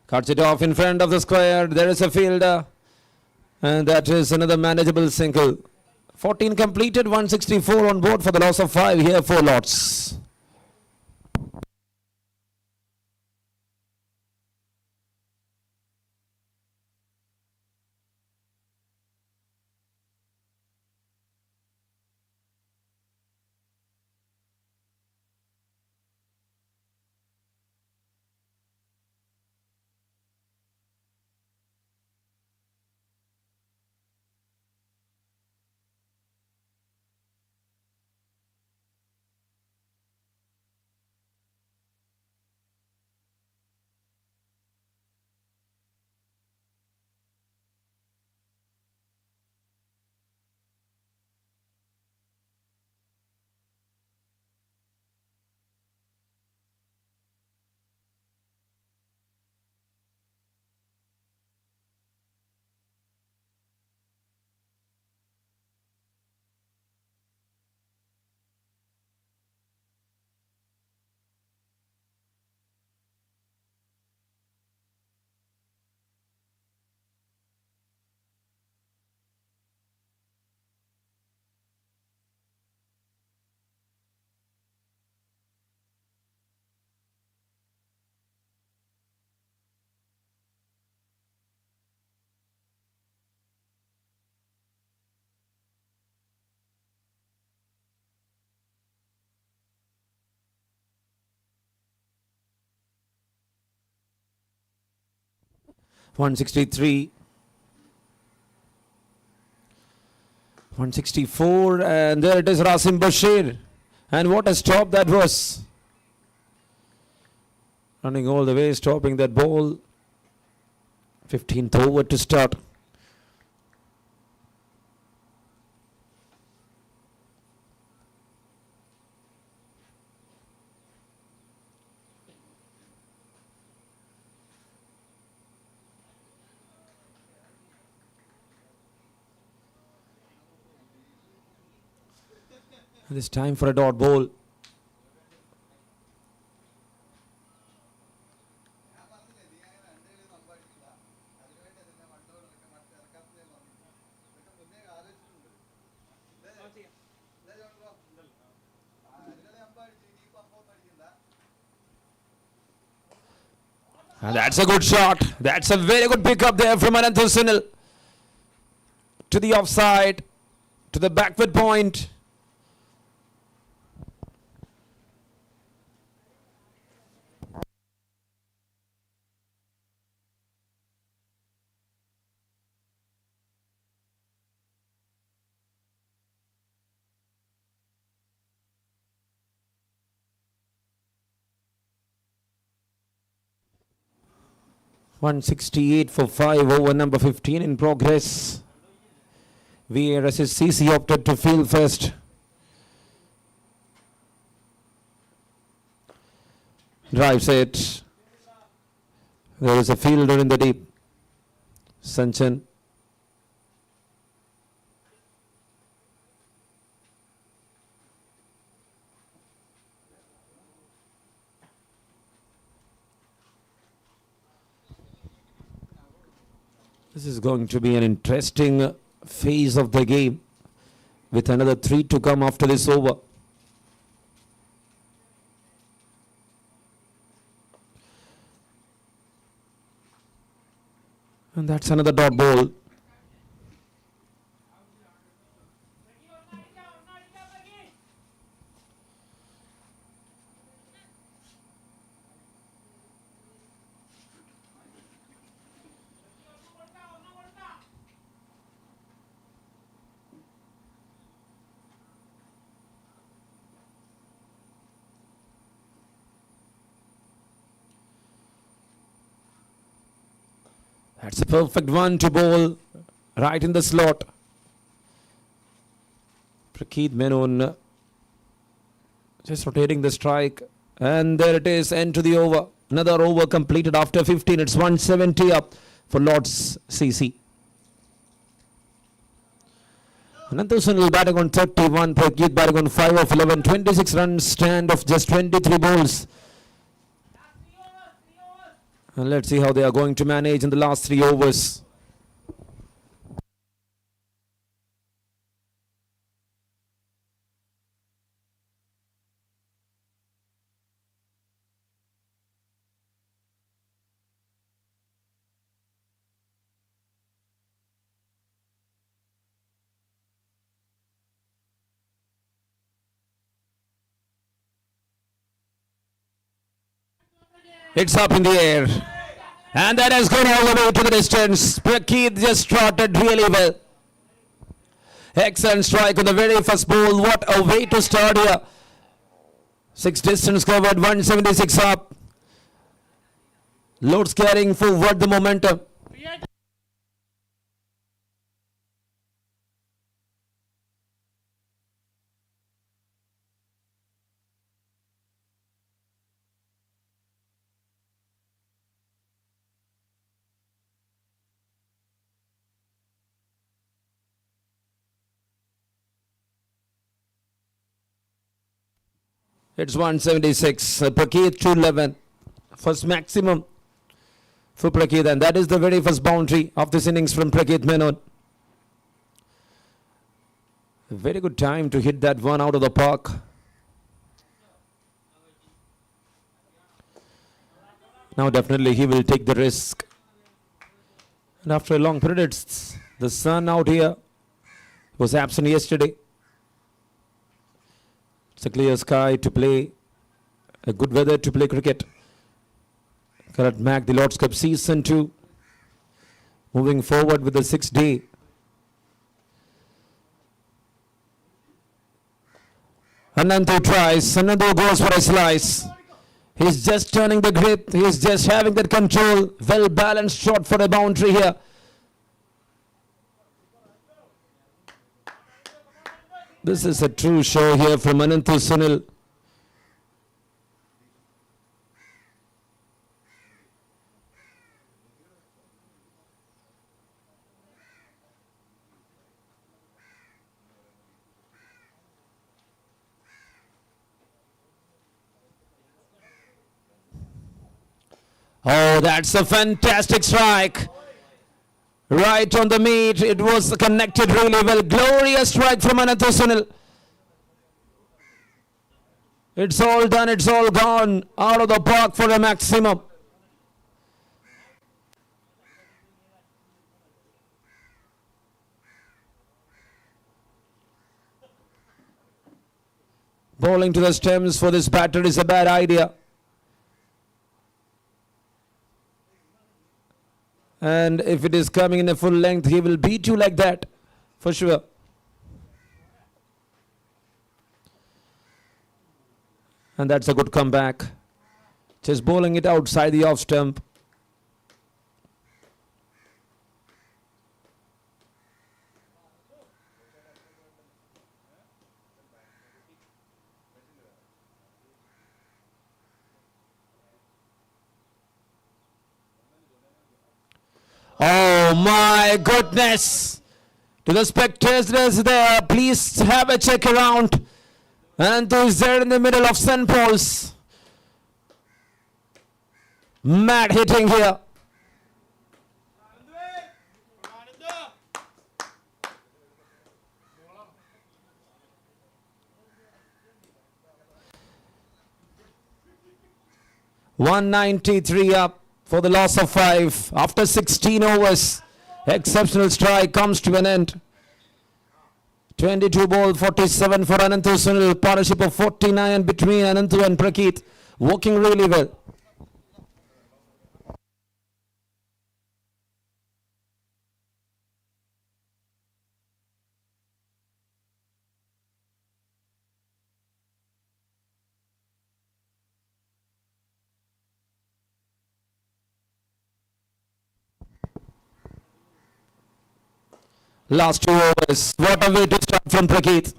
Cuts it off in front of the square. There is a fielder. And that is another manageable single. 14 completed, 164 on board for the loss of 5 here for Lords. .163, 164, and there it is, Rasim Bashir. And what a stop that was. Running all the way, stopping that ball. 15th over to start. And it's time for a dot ball. And that's a good shot. That's a very good pickup there from Ananto Sunil. To the offside, to the backward point. .168 for 5 over number 15 in progress. Weairassist CC opted to field first. Drives it. There is a fielder in the deep. Sanchan. This is going to be an interesting phase of the game with another 3 to come after this over. And that's another dot ball. That's a perfect one to bowl right in the slot. Prakeet Menon just rotating the strike. And there it is, end to the over. Another over completed after 15. It's 170 up for Lords CC. Ananth Sunil batting on 31. Prakeet batting on 5 of 11. 26 runs stand of just 23 balls. And let's see how they are going to manage in the last 3 overs. It's up in the air. And that has gone all the way to the distance. Prakeet just trotted really well. Excellent strike on the very first ball. What a way to start here. 6 distance covered, 176 up. Lords carrying forward the momentum. It's 176. Prakeet 211. First maximum for Prakeet, and that is the very first boundary of this innings from Prakeet Menon. A very good time to hit that one out of the park. Now definitely he will take the risk. And after a long period, it's the sun out here was absent yesterday. It's a clear sky to play, a good weather to play cricket. Correct, Mac, the Lord's Cup Season 2. Moving forward with the 6th day. Ananth tries, Ananth goes for a slice. He's just turning the grip, he's just having that control. Well balanced shot for a boundary here. This is a true show here from Ananth Sunil. Oh, that's a fantastic strike. Right on the meat. It was connected really well. Glorious strike from Ananth Sunil. It's all done. It's all gone. Out of the park for a maximum. Bowling to the stems for this batter is a bad idea. And if it is coming in a full length, he will beat you like that, for sure. And that's a good comeback. Just bowling it outside the off stump. Oh my goodness. To the spectators there, please have a check around. And who's there in the middle of St. Paul's. Mad hitting here. $193 up for the loss of 5 after 16 overs. Exceptional strike comes to an end. 22 ball, 47 for Ananth Sunil. Partnership of 49 between Ananth and Prakeet. Working really well. Last 2 overs. What a way to start from Prakeet.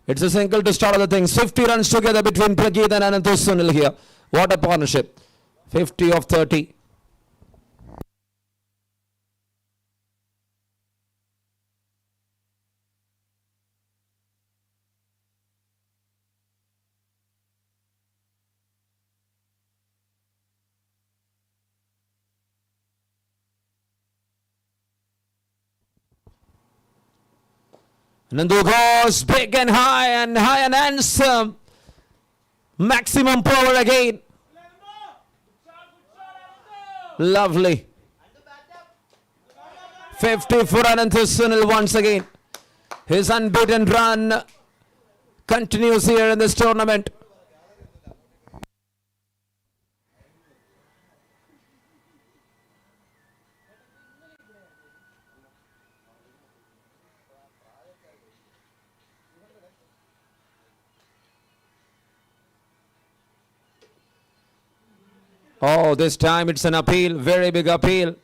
It's a single to start other things. 50 runs together between Prakeet and Ananth Sunil here. What a partnership. 50 of 30. Nandu goes big and high and handsome. Maximum power again. Lovely. 50 for Ananth Sunil once again. His unbeaten run continues here in this tournament. Oh, this time it's an appeal, very big appeal.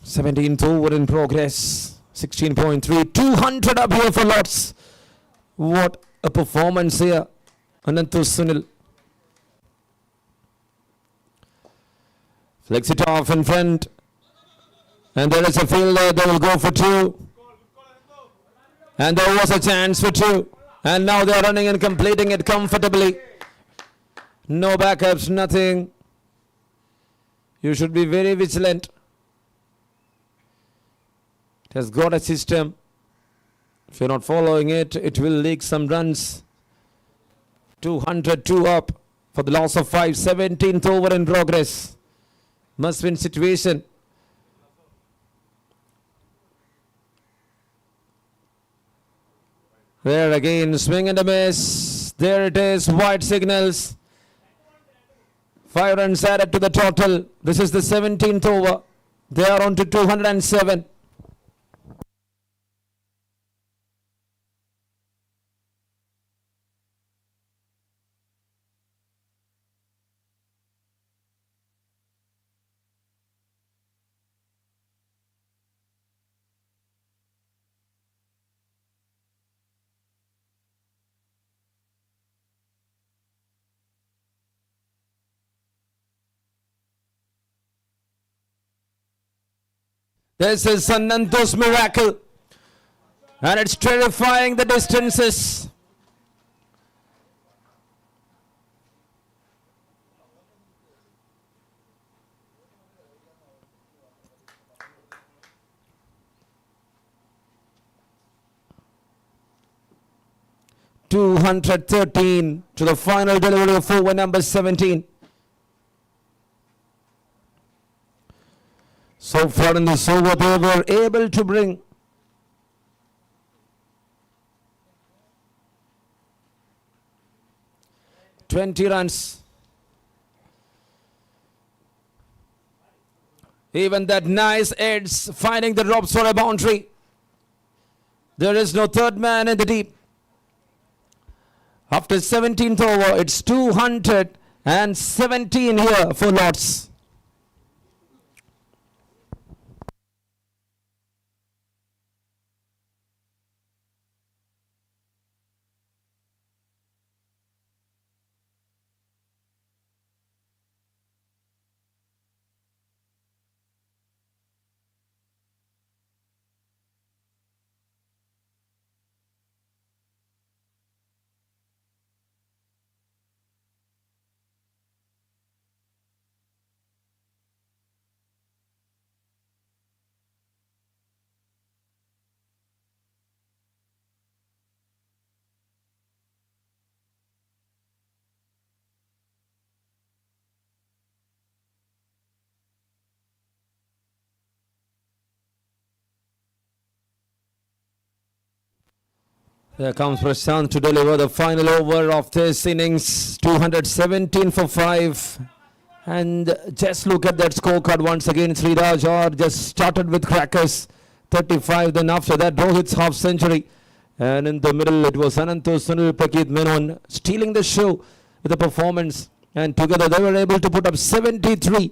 Seventeenth over in progress. 16.3. 200 up here for lots. What a performance here. Ananth Sunil. Flicks it off in front. And there is a fielder. They will go for 2. And there was a chance for 2. And now they are running and completing it comfortably. No backups, nothing. You should be very vigilant. It has got a system. If you're not following it, it will leak some runs. 202 up for the loss of 5. 17th over in progress. Must win situation. There again, swing and a miss. There it is, white signals. 5 runs added to the total. This is the 17th over. They are on to 207. This is Ananth's miracle. And it's terrifying the distances. .213 to the final delivery of over number 17. So far in this over, they were able to bring 20 runs. Even that nice edge finding the ropes for a boundary. There is no third man in the deep. After 17th over, it's 217 here for Lords. There comes Prashant to deliver the final over of this innings. 217 for 5. And just look at that scorecard once again. Sriraj just started with crackers. 35. Then after that, Rohit's half century. And in the middle, it was Ananto Sunil Prakeet Menon stealing the show with a performance. And together, they were able to put up 73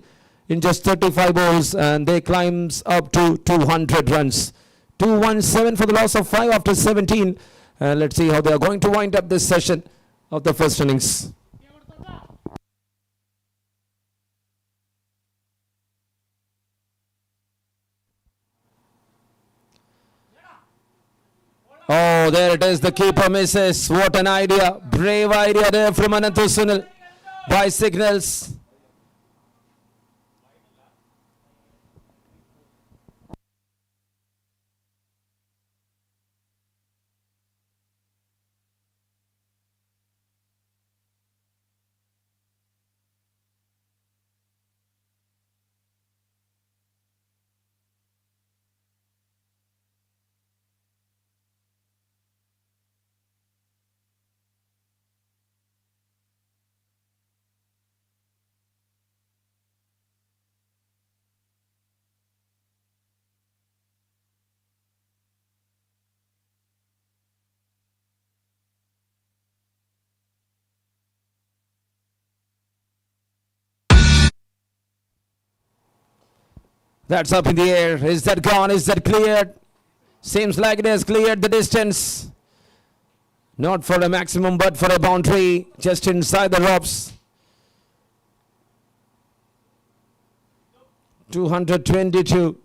in just 35 balls. And they climbs up to 200 runs. 217 for the loss of 5 after 17. And let's see how they are going to wind up this session of the first innings. Oh, there it is. The keeper misses. What an idea. Brave idea there from Ananto Sunil. By signals. That's up in the air. Is that gone? Is that cleared? Seems like it has cleared the distance. Not for a maximum, but for a boundary. Just inside the ropes. 222.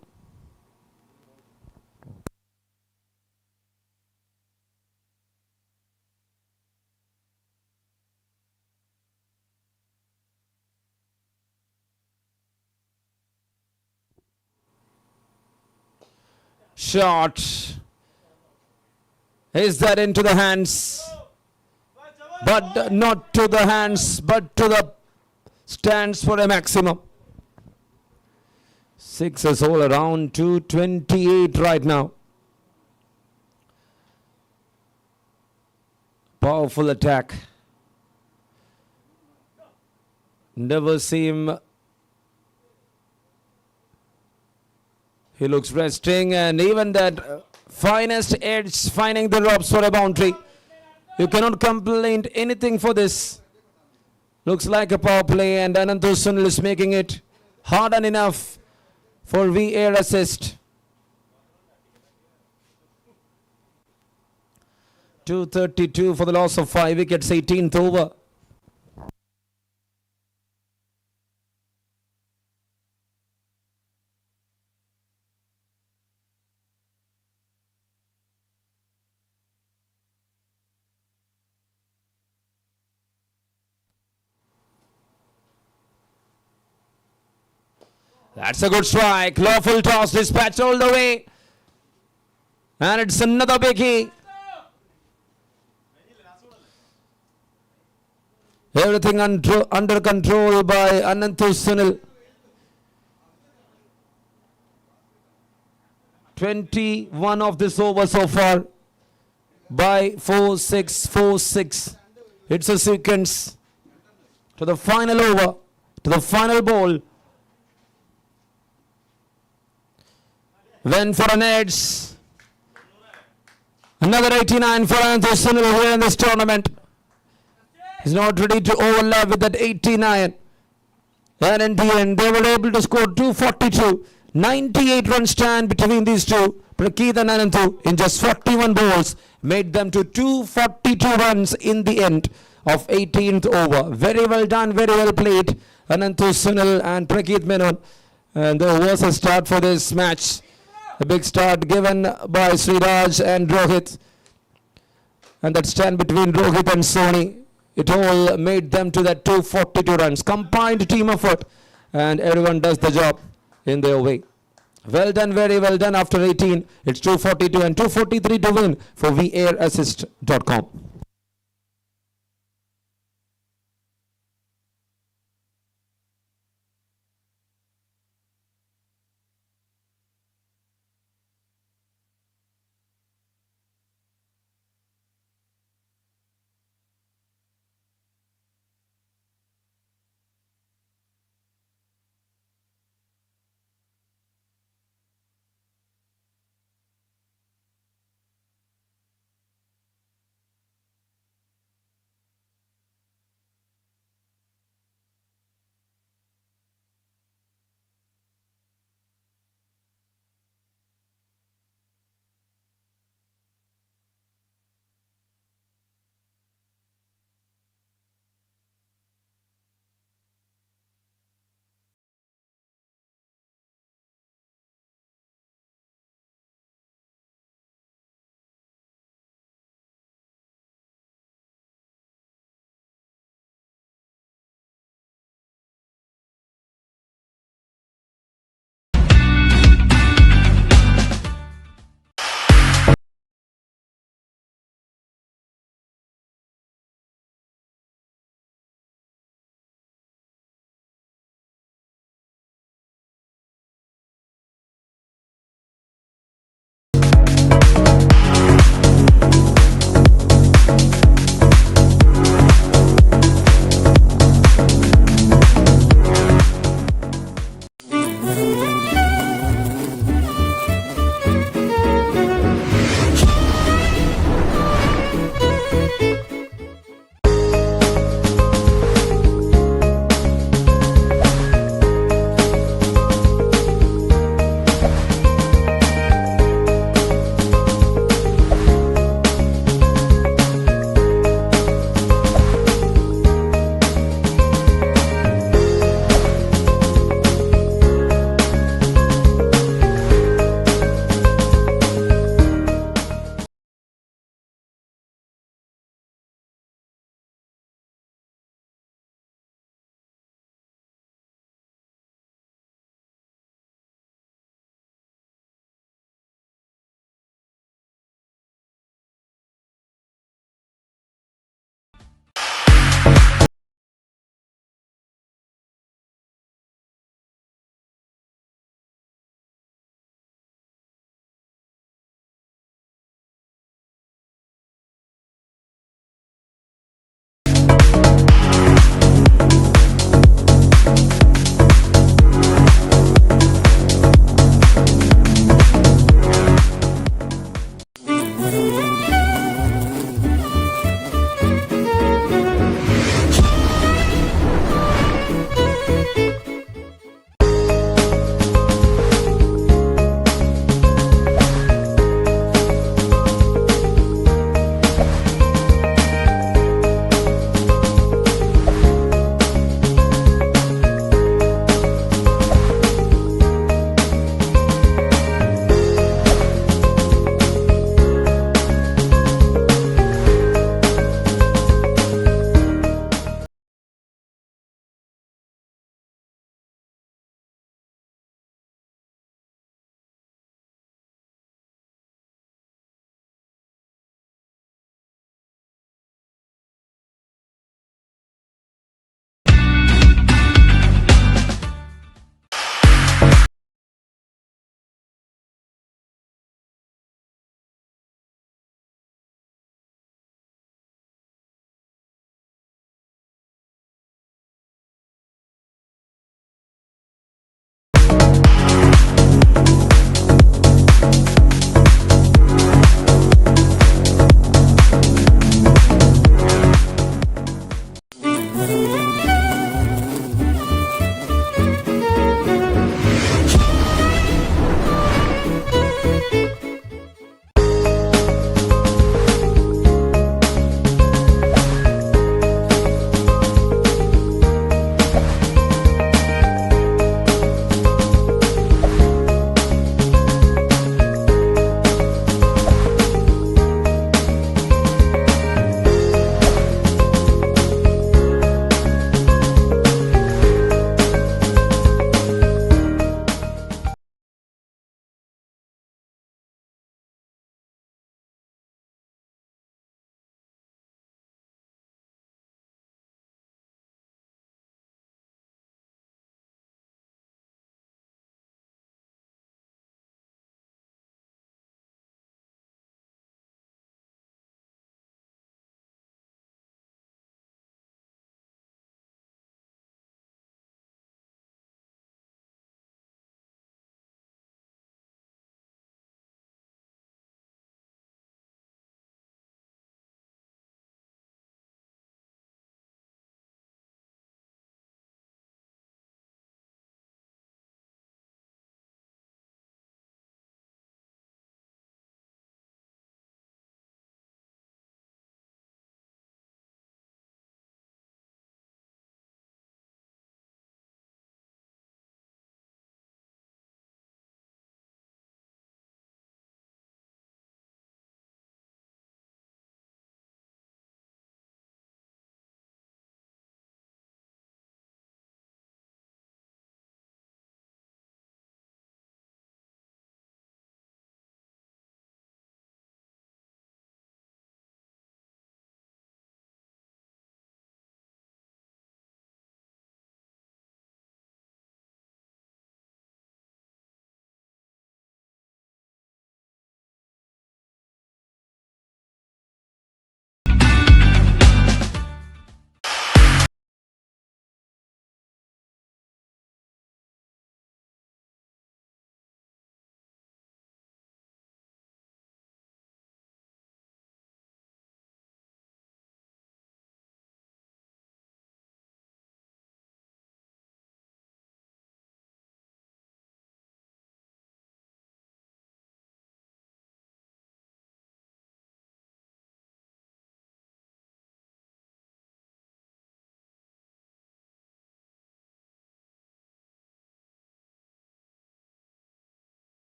Shot. Is that into the hands? But not to the hands, but to the stands for a maximum. Sixes all around. 228 right now. Powerful attack. Never seem. He looks resting, and even that finest edge finding the ropes for a boundary. You cannot complain anything for this. Looks like a power play, and Ananto Sunil is making it hard and enough for Weairassist. 232 for the loss of 5 wickets, 18th over. That's a good strike. Lawful toss, dispatched all the way. And it's another biggie. Everything under control by Ananto Sunil. 21 of this over so far. By 4-6. It's a sequence to the final over, to the final ball. Went for an edge. Another 89 for Ananto Sunil here in this tournament. He's not ready to overlap with that 89. And in the end, they were able to score 242. 98 run stand between these two. Prakeet and Ananto in just 41 balls made them to 242 runs in the end of 18th over. Very well done, very well played. Ananto Sunil and Prakeet Menon. And there was a start for this match. A big start given by Sriraj and Rohit. And that stand between Rohit and Soni. It all made them to that 242 runs. Combined team effort. And everyone does the job in their way. Well done, very well done. After 18, it's 242 and 243 to win for Weairassist.com.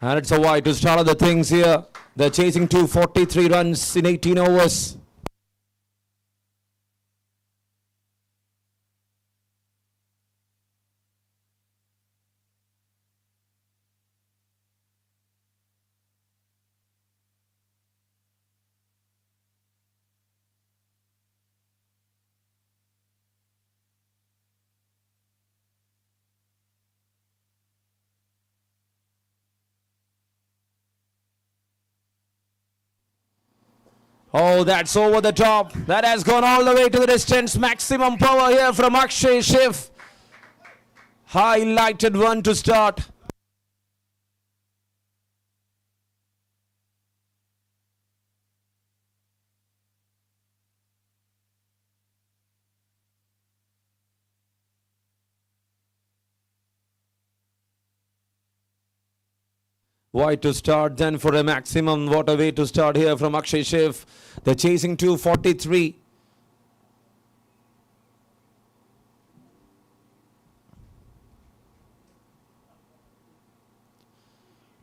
And it's a wide to start of the things here. They're chasing 243 runs in 18 overs. Oh, that's over the top. That has gone all the way to the distance. Maximum power here from Akshay Shiv. Highlighted one to start. Wide to start, then for a maximum. What a way to start here from Akshay Shiv. They're chasing 243.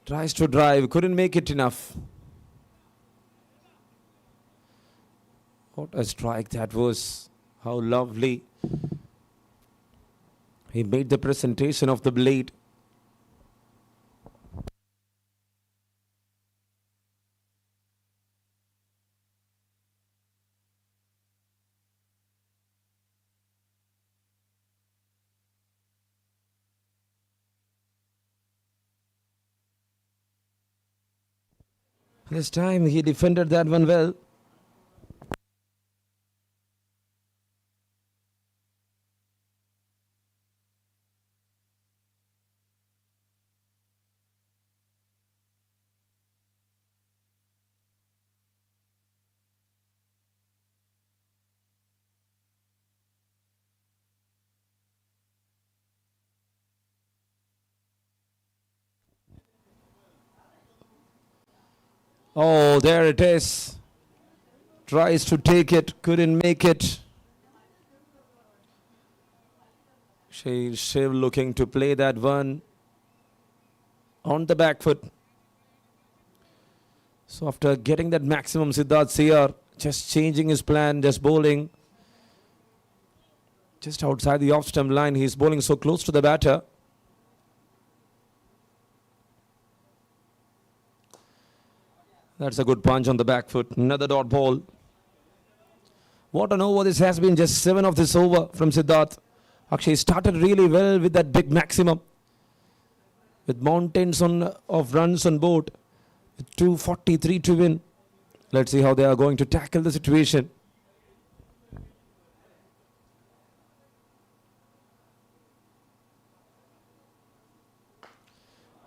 Tries to drive, couldn't make it enough. What a strike that was. How lovely. He made the presentation of the blade. This time he defended that one well. Oh, there it is. Tries to take it, couldn't make it. Shiv looking to play that one on the back foot. So after getting that maximum, Siddharth Siyar just changing his plan, just bowling just outside the off-stump line. He's bowling so close to the batter. That's a good punch on the back foot. Another dot ball. What an over this has been. Just 7 of this over from Siddharth. Actually started really well with that big maximum. With mountains of runs on board. With 243 to win. Let's see how they are going to tackle the situation.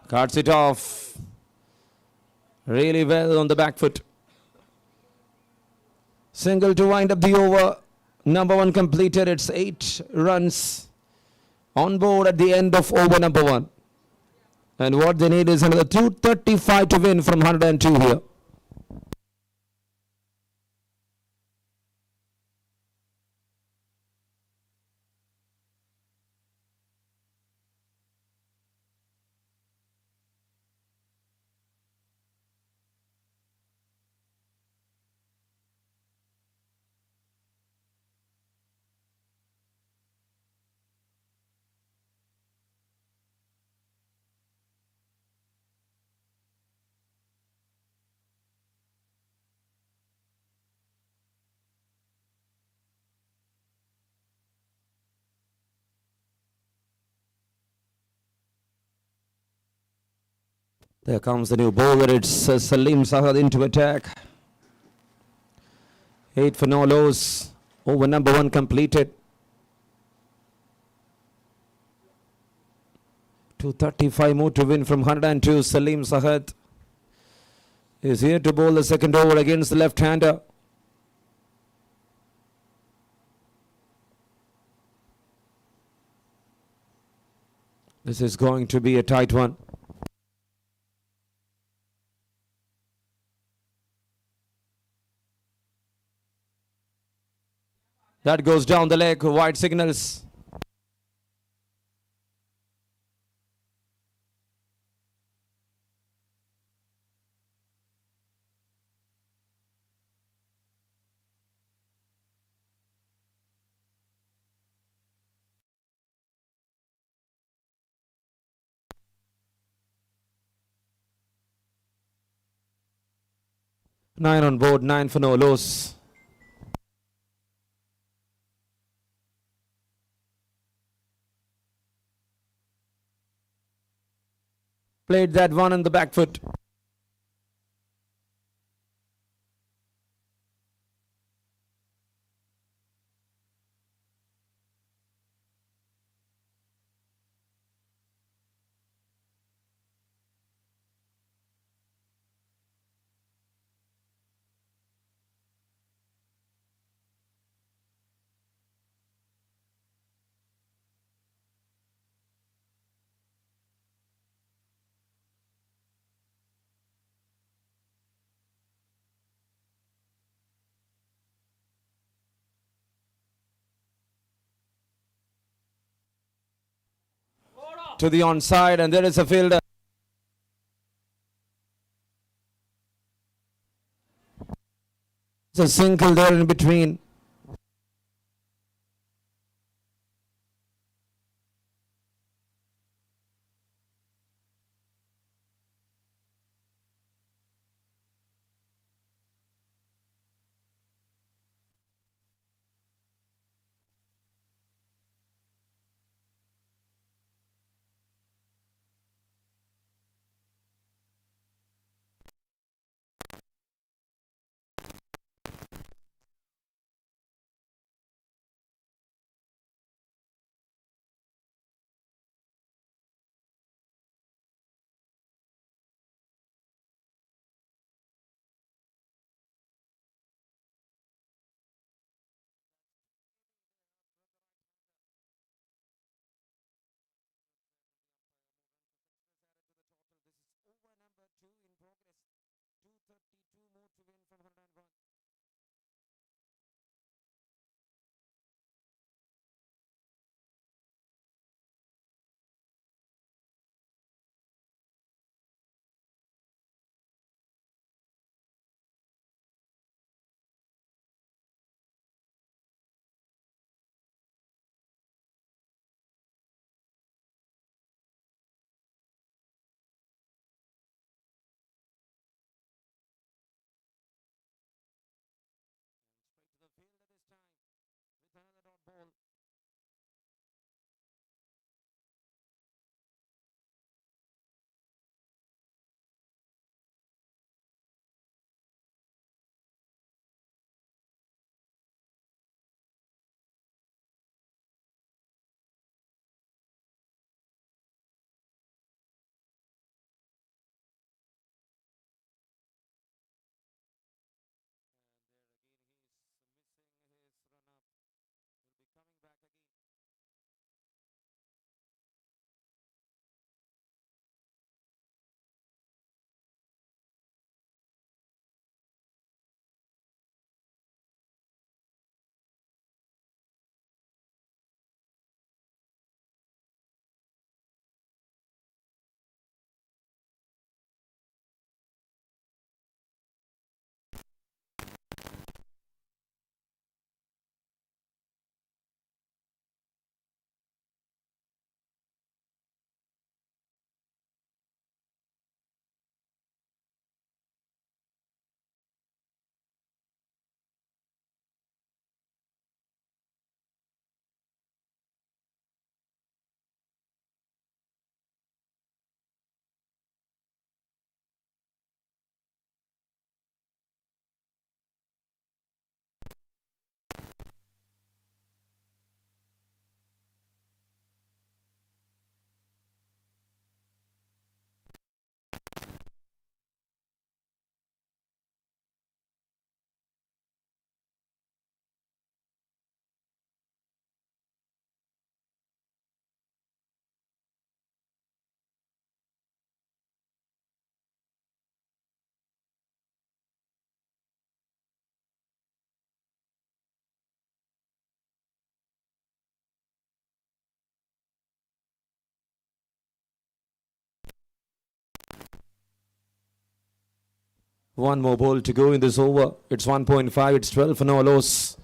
Cuts it off. Really well on the back foot. Single to wind up the over. Number 1 completed. It's 8 runs on board at the end of over number 1. And what they need is another 235 to win from 102 here. There comes the new bowler. It's Salim Sahad into attack. 8 for no loss. Over number 1 completed. 235 more to win from 102. Salim Sahad is here to bowl the second over against the left-hander. This is going to be a tight one. That goes down the leg, wide signals. 9 on board, 9 for no loss. Played that one on the back foot. To the onside, and there is a fielder. It's a single there in between. This is over number 2 in progress. 232 more to win from 101. And straight to the fielder this time with another dot ball. And there again he's missing his run up. He'll be coming back again. One more ball to go in this over. It's 1.5. It's 12 for no loss.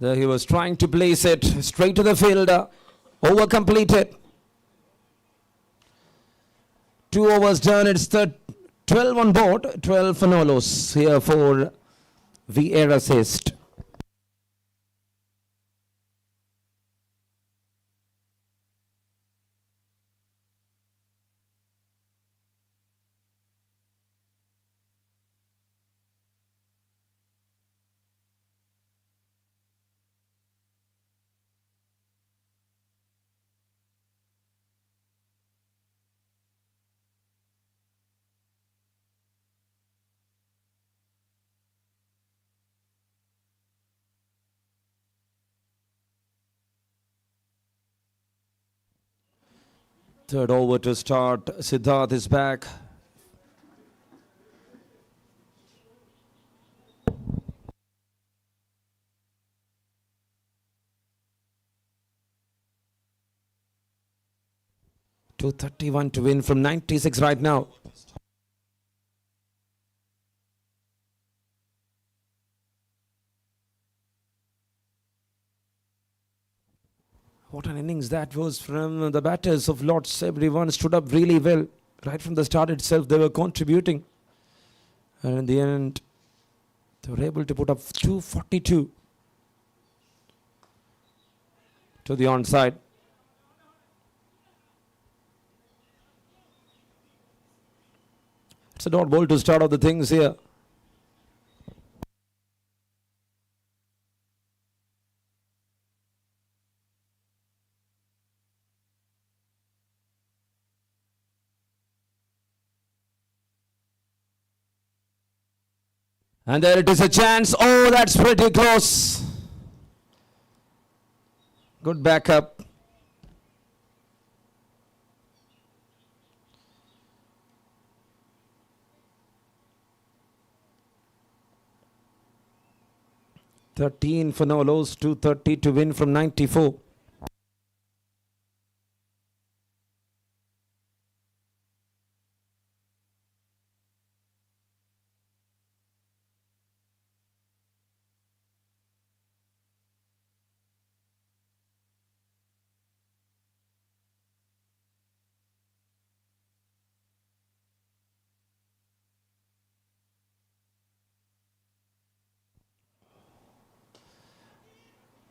There he was trying to place it straight to the fielder. Over completed. 2 overs done. It's the 12 on board. 12 for no loss here for Weairassist. Third over to start. Siddharth is back. .231 to win from 96 right now. What an innings that was from the batters of Lords. Everyone stood up really well. Right from the start itself, they were contributing. And in the end, they were able to put up 242 to the onside. It's a dot ball to start off the things here. And there it is, a chance. Oh, that's pretty close. Good backup. $13 for no loss, 230 to win from 94.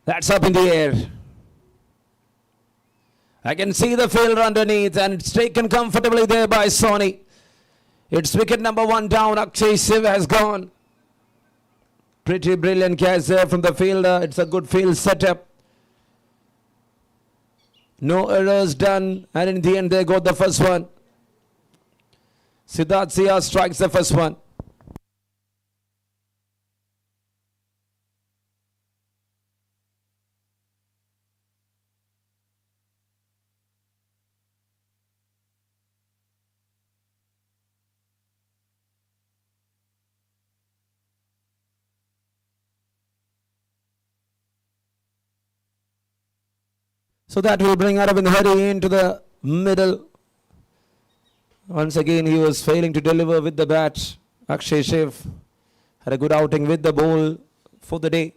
That's up in the air. I can see the fielder underneath, and it's taken comfortably there by Sony. It's wicket number 1 down. Akshay Shiv has gone. Pretty brilliant catch there from the fielder. It's a good field setup. No errors done, and in the end they got the first one. Siddharth Sia strikes the first one. So that will bring Aravind Hari into the middle. Once again, he was failing to deliver with the bat. Akshay Shiv had a good outing with the ball for the day.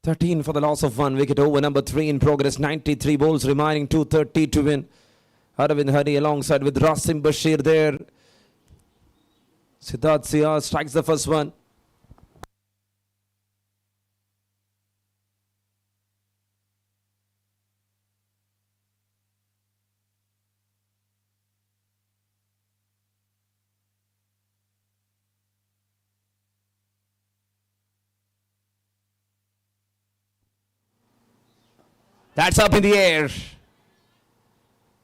$13 for the loss of 1 wicket. Over number 3 in progress. 93 balls remaining. 230 to win. Aravind Hari alongside with Rasim Bashir there. Siddharth Sia strikes the first one. That's up in the air.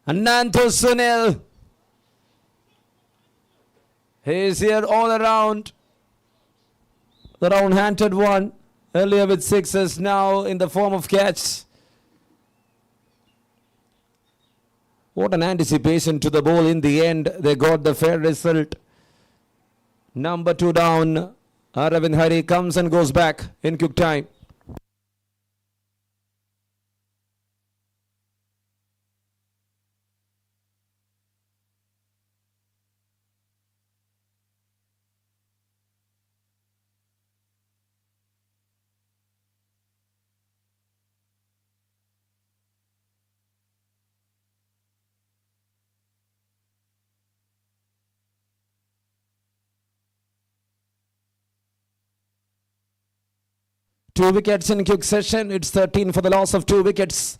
Ananto Sunil. He's here all around. The round-handed one. Earlier with sixes, now in the form of catch. What an anticipation to the ball in the end. They got the fair result. Number 2 down. Aravind Hari comes and goes back in quick time. Two wickets in quick session. It's 13 for the loss of 2 wickets.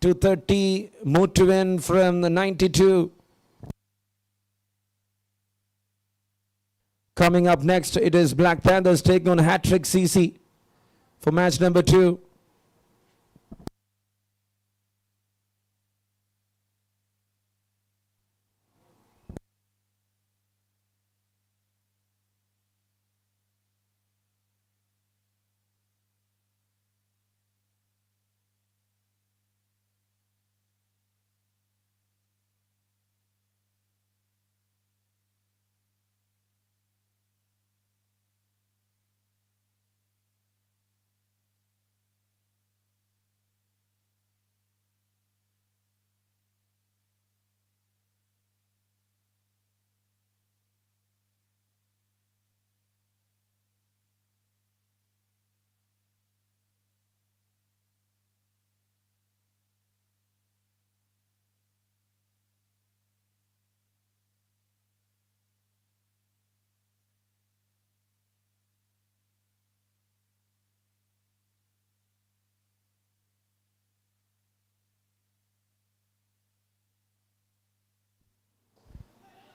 230 moved to win from the 92. Coming up next, it is Black Panthers taking on Hat-Trick CC for match number 2.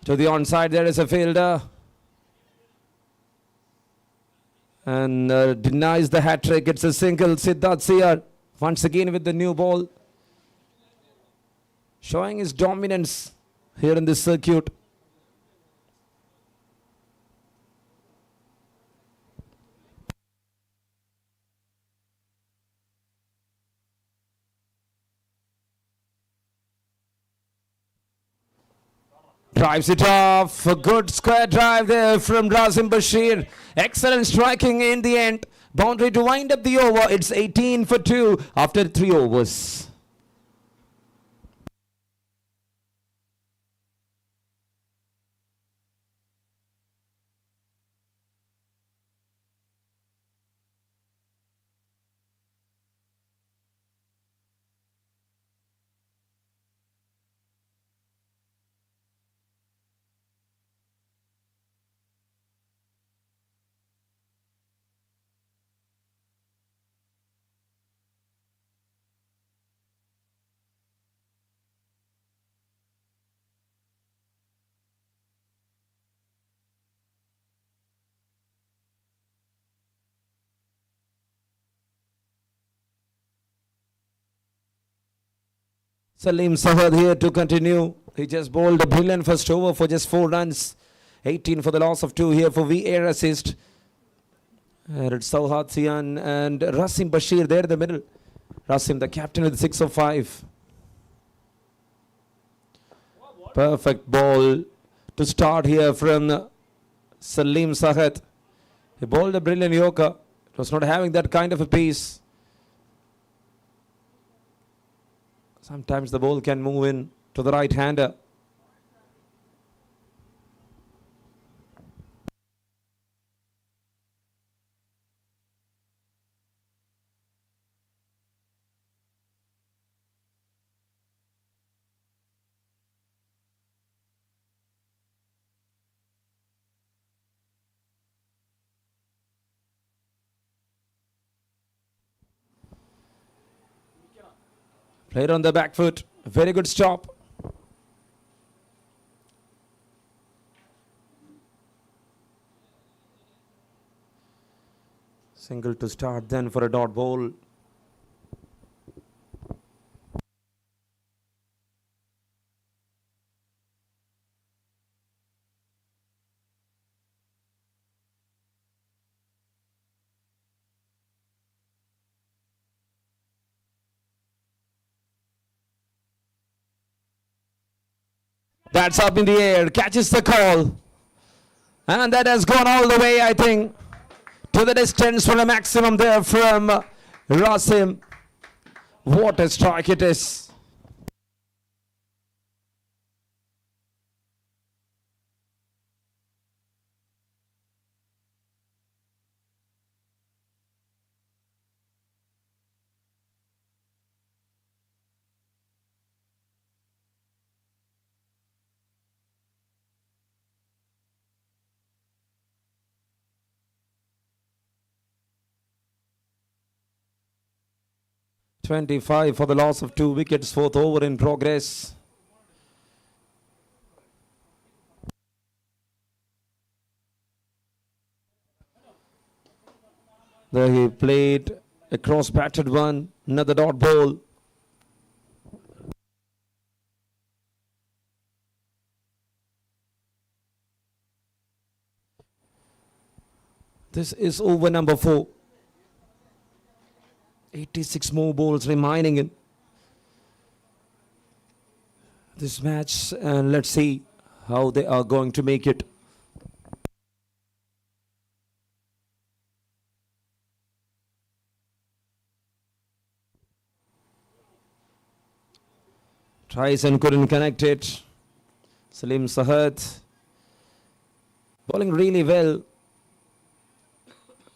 To the onside, there is a fielder. And denies the hat-trick. It's a single. Siddharth Siyar once again with the new ball. Showing his dominance here in this circuit. Drives it off. A good square drive there from Razim Bashir. Excellent striking in the end. Boundary to wind up the over. It's 18 for 2 after 3 overs. Salim Sahad here to continue. He just bowled a brilliant first over for just 4 runs. 18 for the loss of 2 here for Weairassist. It's Sauhat Sian and Rasim Bashir there in the middle. Rasim, the captain, with 6 of 5. Perfect ball to start here from Salim Sahad. He bowled a brilliant Yorker. It was not having that kind of a pace. Sometimes the ball can move in to the right-hander. Played on the back foot. Very good stop. Single to start, then for a dot ball. That's up in the air, catches the call. And that has gone all the way, I think, to the distance for a maximum there from Rasim. What a strike it is. .25 for the loss of 2 wickets, fourth over in progress. There he played a cross-batted one, another dot ball. This is over number 4. 86 more balls remaining in this match, and let's see how they are going to make it. Tries and couldn't connect it. Salim Sahat bowling really well.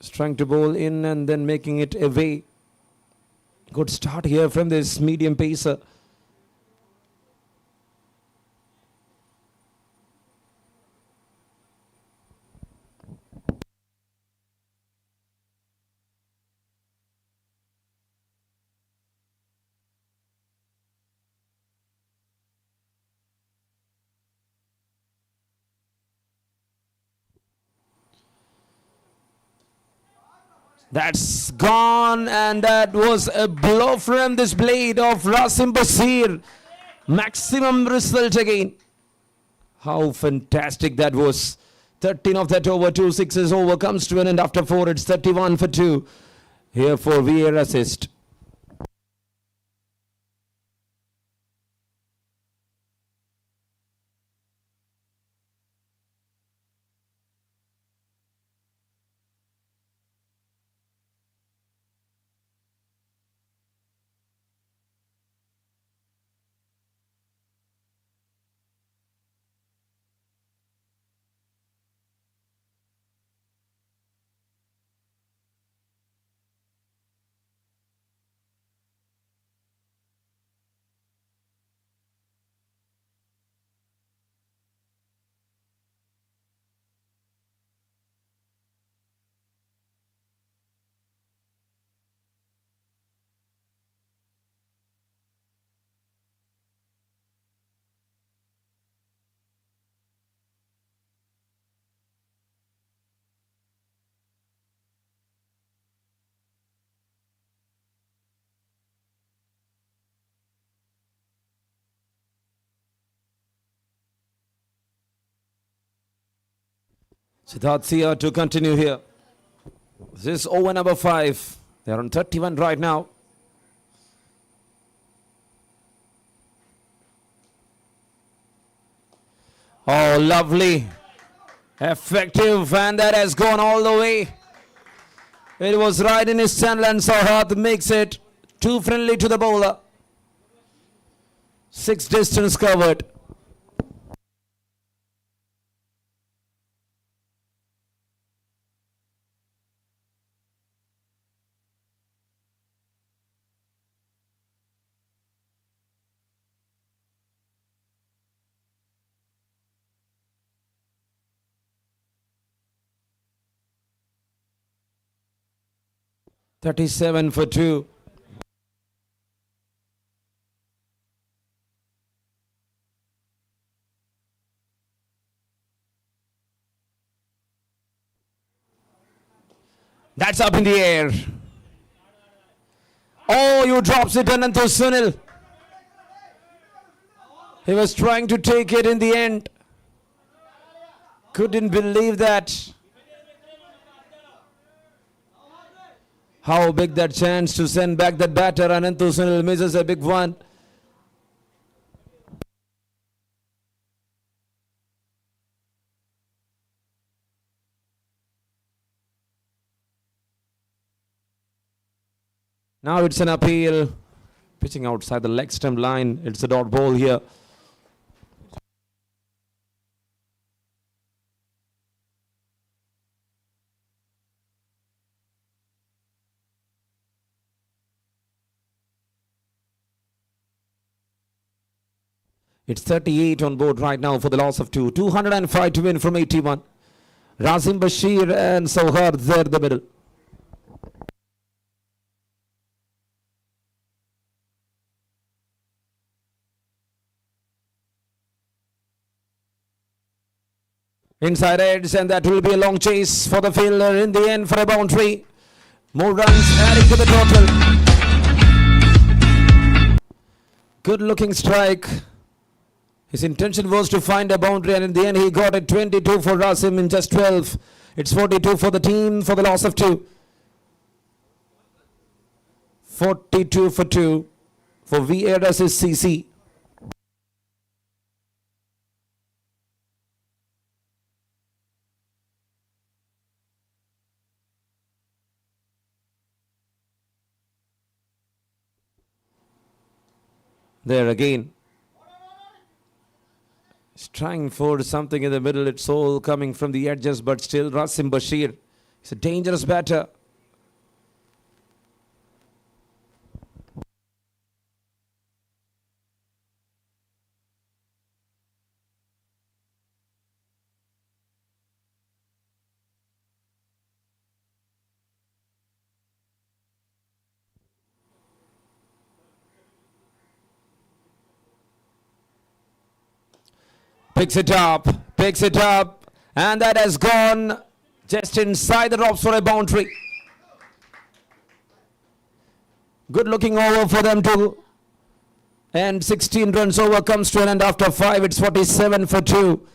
He's trying to bowl in and then making it away. Good start here from this medium pacer. That's gone, and that was a blow from this blade of Rasim Basir. Maximum result again. How fantastic that was. 13 of that over, 2 sixes over, comes to an end after 4. It's 31 for 2 here for Weairassist. Siddharth Sia to continue here. This is over number 5. They are on 31 right now. Oh, lovely. Effective, and that has gone all the way. It was right in his channel, and Sahat makes it too friendly to the bowler. 6 distance covered. .37 for 2. That's up in the air. Oh, you drops it, Ananto Sunil. He was trying to take it in the end. Couldn't believe that. How big that chance to send back that batter. Ananto Sunil misses a big one. Now it's an appeal. Pitching outside the leg stump line. It's a dot ball here. It's 38 on board right now for the loss of 2. 205 to win from 81. Razim Bashir and Sohar there in the middle. Inside edge, and that will be a long chase for the fielder in the end for a boundary. More runs adding to the total. Good looking strike. His intention was to find a boundary, and in the end he got it. 22 for Rasim in just 12. It's 42 for the team for the loss of 2. 42 for 2 for Weairassist CC. There again. He's trying for something in the middle. It's all coming from the edges, but still Rasim Bashir. He's a dangerous batter. Picks it up, and that has gone just inside the ropes for a boundary. Good looking over for them too. And 16 runs over comes to an end after 5. It's 47 for 2.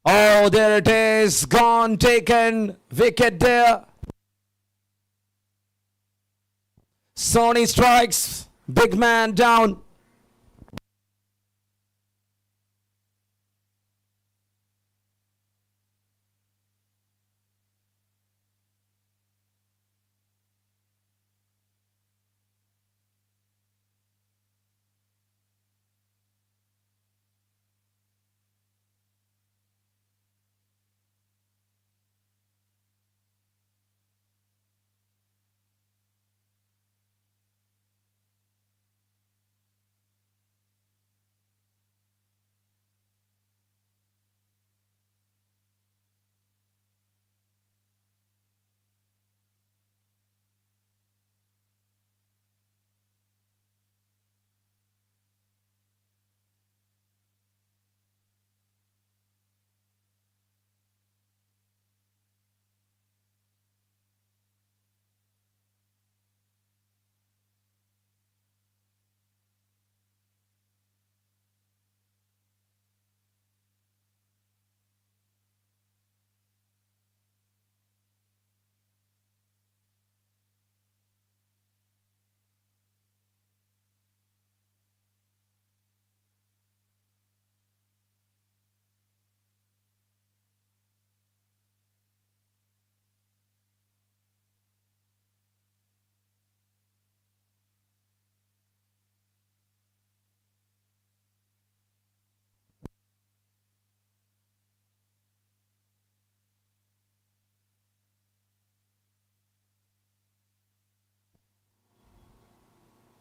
Oh, there it is. Gone, taken. Wicket there. Sony strikes. Big man down.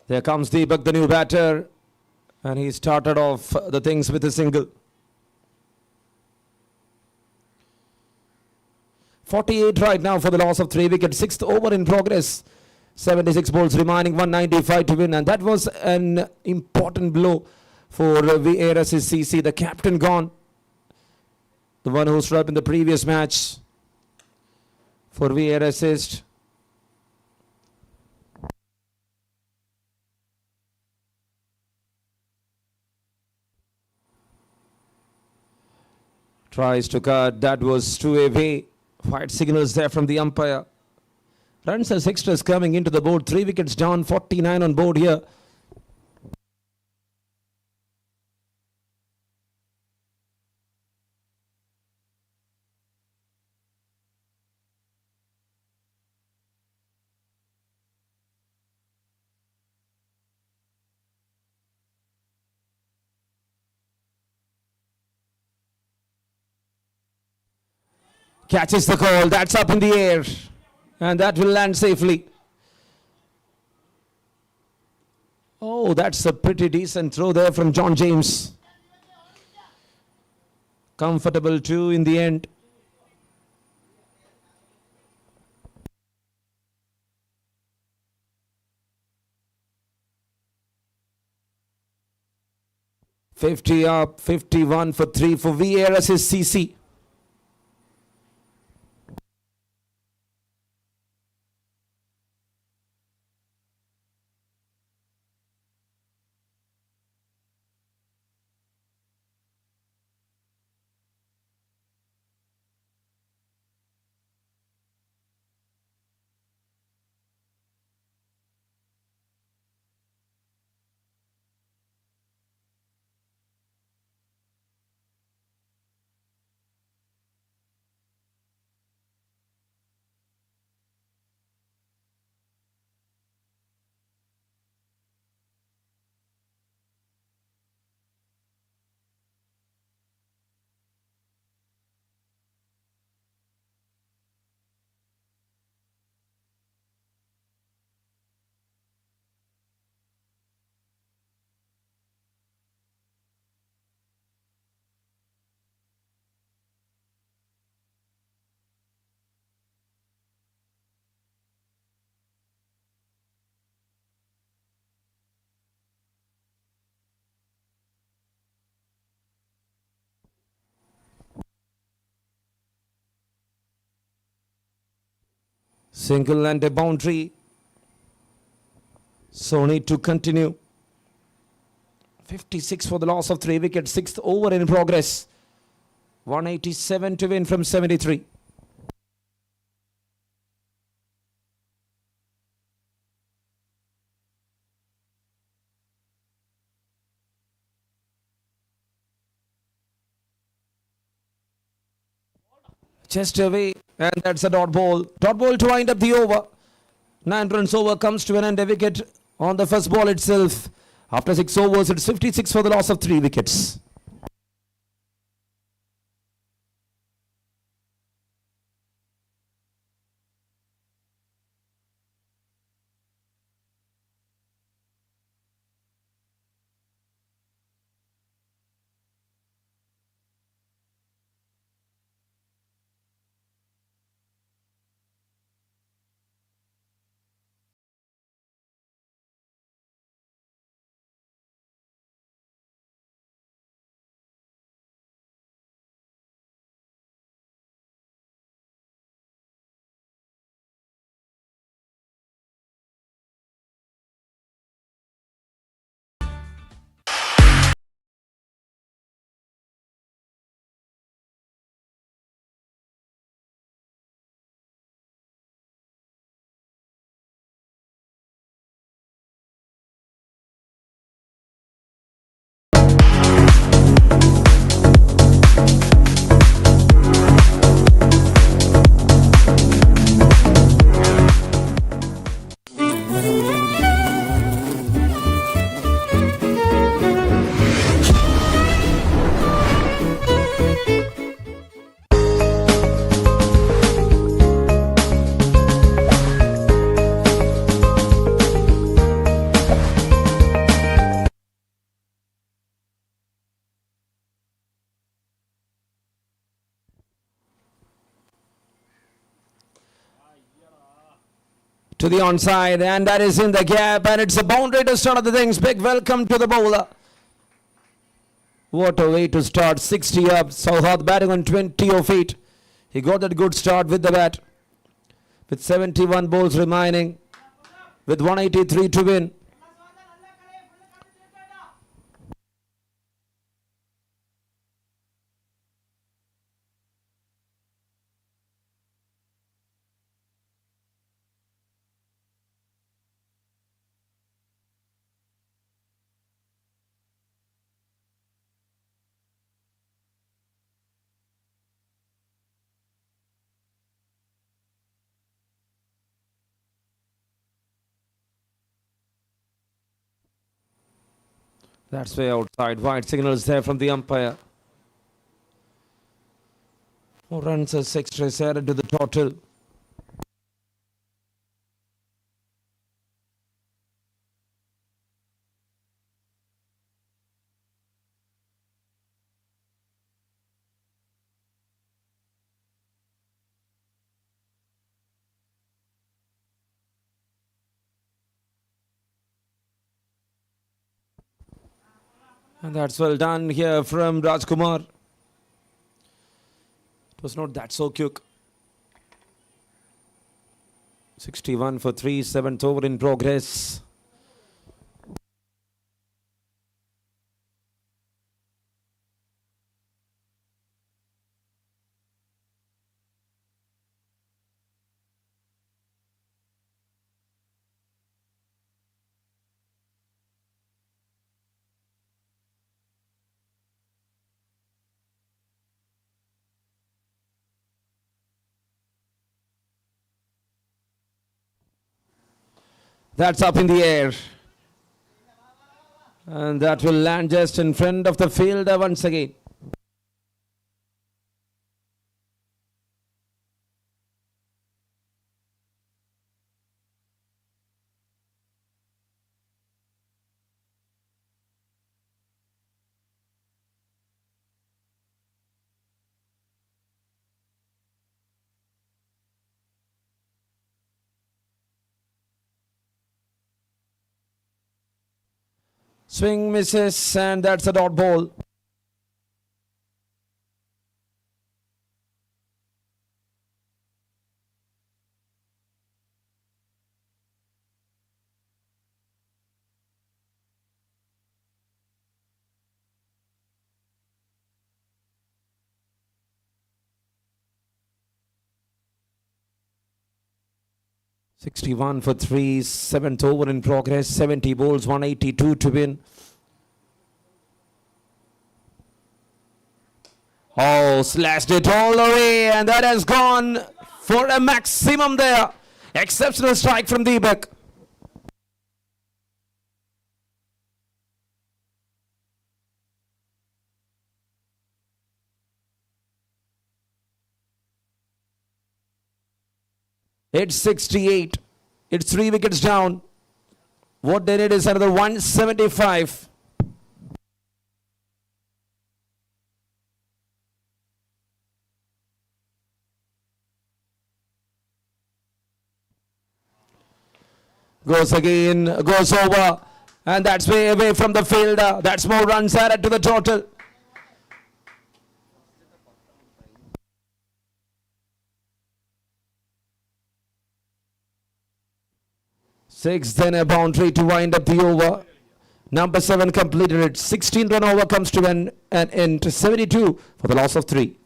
There comes Deepak, the new batter, and he started off the things with a single. 48 right now for the loss of 3 wickets. Sixth over in progress. 76 balls remaining, 195 to win, and that was an important blow for Weairassist CC. The captain gone, the one who stood up in the previous match for Weairassist. Tries to cut, that was too away. White signals there from the umpire. Runs as extras coming into the board. 3 wickets down, 49 on board here. Catches the call, that's up in the air, and that will land safely. Oh, that's a pretty decent throw there from John James. Comfortable too in the end. "50 up, 51 for 3 for Weairassist CC. Single and a boundary. So need to continue. 56 for the loss of 3 wickets. Sixth over in progress. 187 to win from 73. Just away, and that's a dot ball. Dot ball to wind up the over. 9 runs over comes to an end. A wicket on the first ball itself. After 6 overs, it's 56 for the loss of 3 wickets. to the onside, and that is in the gap, and it's a boundary to start of the things. Big welcome to the bowler. What a way to start. 60 up. Southard batting on 20 of 8. He got that good start with the bat. With 71 balls remaining. With 183 to win. That's way outside. Wide signals there from the umpire. 4 runs as extras added to the total. And that's well done here from Rajkumar. It was not that so quick. 61 for 3, 7th over in progress. That's up in the air. And that will land just in front of the fielder once again. Swing misses, and that's a dot ball. (61 for 3), 7th over in progress, 70 balls, 182 to win. Oh, slashed it all the way, and that has gone for a maximum there. Exceptional strike from Deepak. It's 68. It's 3 wickets down. What they need is another 175. Goes again, goes over, and that's way away from the fielder. That's more runs added to the total. Six, then a boundary to wind up the over. Number 7 completed it. 16-run over comes to an end. 72 for the loss of 3.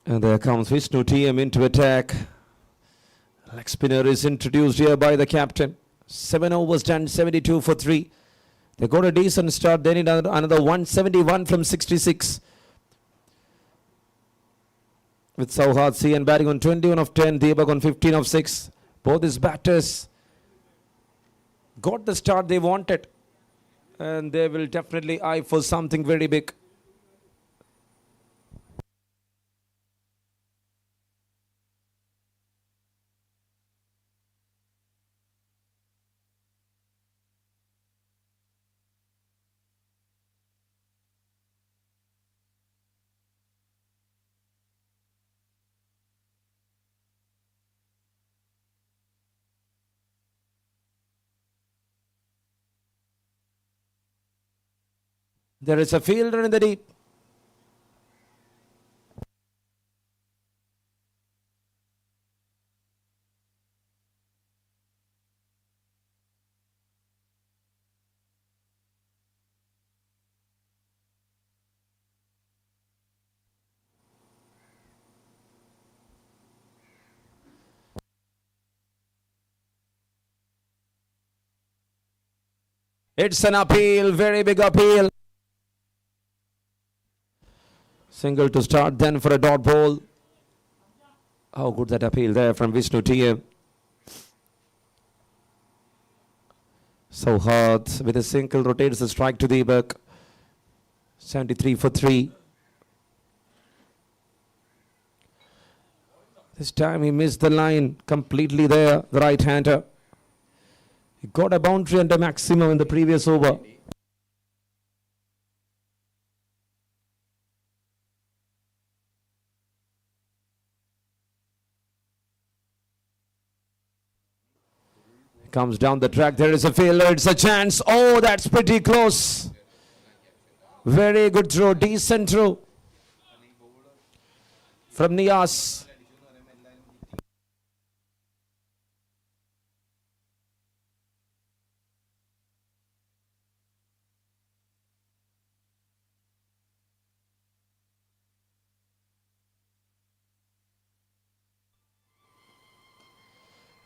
And there comes Vishnu TM into attack. Leg spinner is introduced here by the captain. 7 overs done, 72 for 3. They got a decent start. They need another 171 from 66. With Sauhad CN batting on 21 of 10. Deepak on 15 of 6. Both these batters got the start they wanted. and they will definitely eye for something very big. There is a fielder in the deep. It's an appeal, very big appeal. Single to start, then for a dot ball. How good that appeal there from Vishnu TM. So hard with a single, rotates the strike to the back. 73 for 3. This time he missed the line completely there, the right-hander. He got a boundary under maximum in the previous over. Comes down the track, there is a failure, it's a chance. Oh, that's pretty close. Very good throw, decent throw from Nias.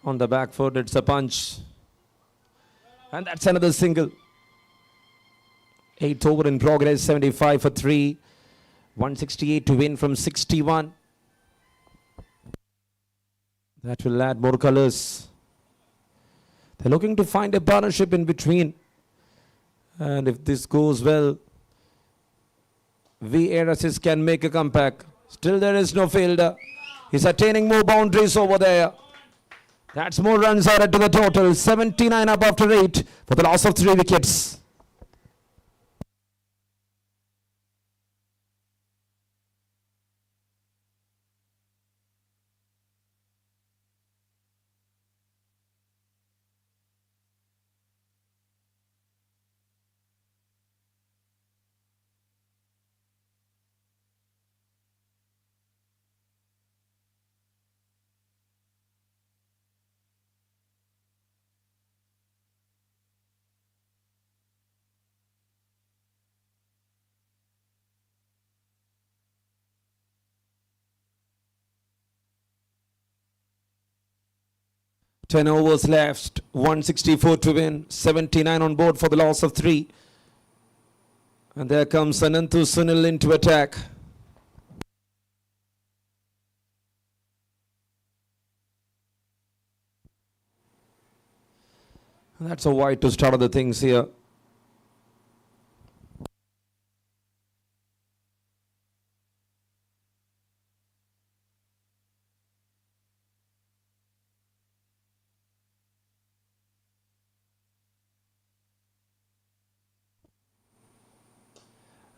On the back foot, it's a punch. And that's another single. 8th over in progress, 75 for 3. 168 to win from 61. That will add more colors. They're looking to find a partnership in between. And if this goes well, Weairassist can make a comeback. Still there is no fielder. He's attaining more boundaries over there. That's more runs added to the total. 79 up after 8 for the loss of 3 wickets. Ten overs left, 164 to win, 79 on board for the loss of 3. And there comes Ananthu Sunil into attack. That's a wide to start the things here.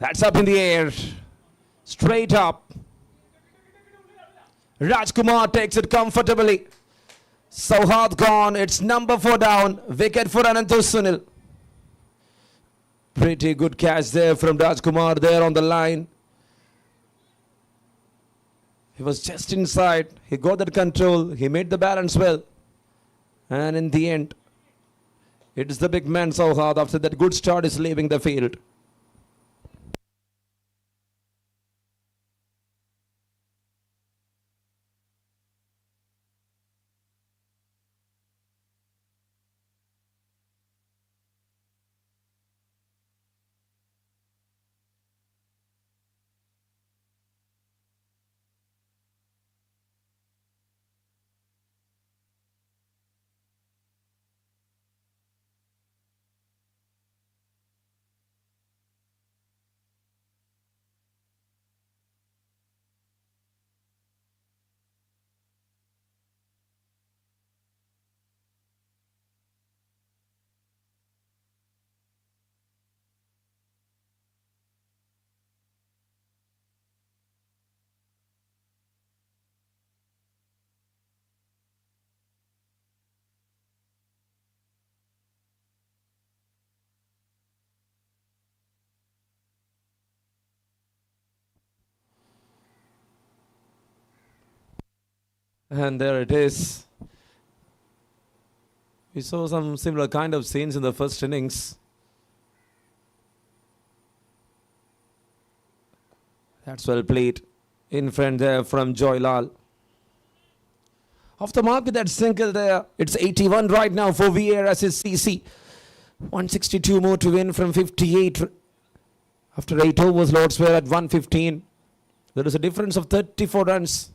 That's up in the air. Straight up. Rajkumar takes it comfortably. Sauhad gone. It's number 4 down. Wicket for Ananthu Sunil. Pretty good catch there from Rajkumar there on the line. He was just inside. He got that control. He made the balance well. And in the end, it's the big man Sauhad after that good start is leaving the field. And there it is. We saw some similar kind of scenes in the first innings. That's well played. In front there from Joy Lal. Off the mark with that single there. It's 81 right now for Weairassist CC. 162 more to win from 58. After 8 overs, Lords were at 115. There is a difference of 34 runs.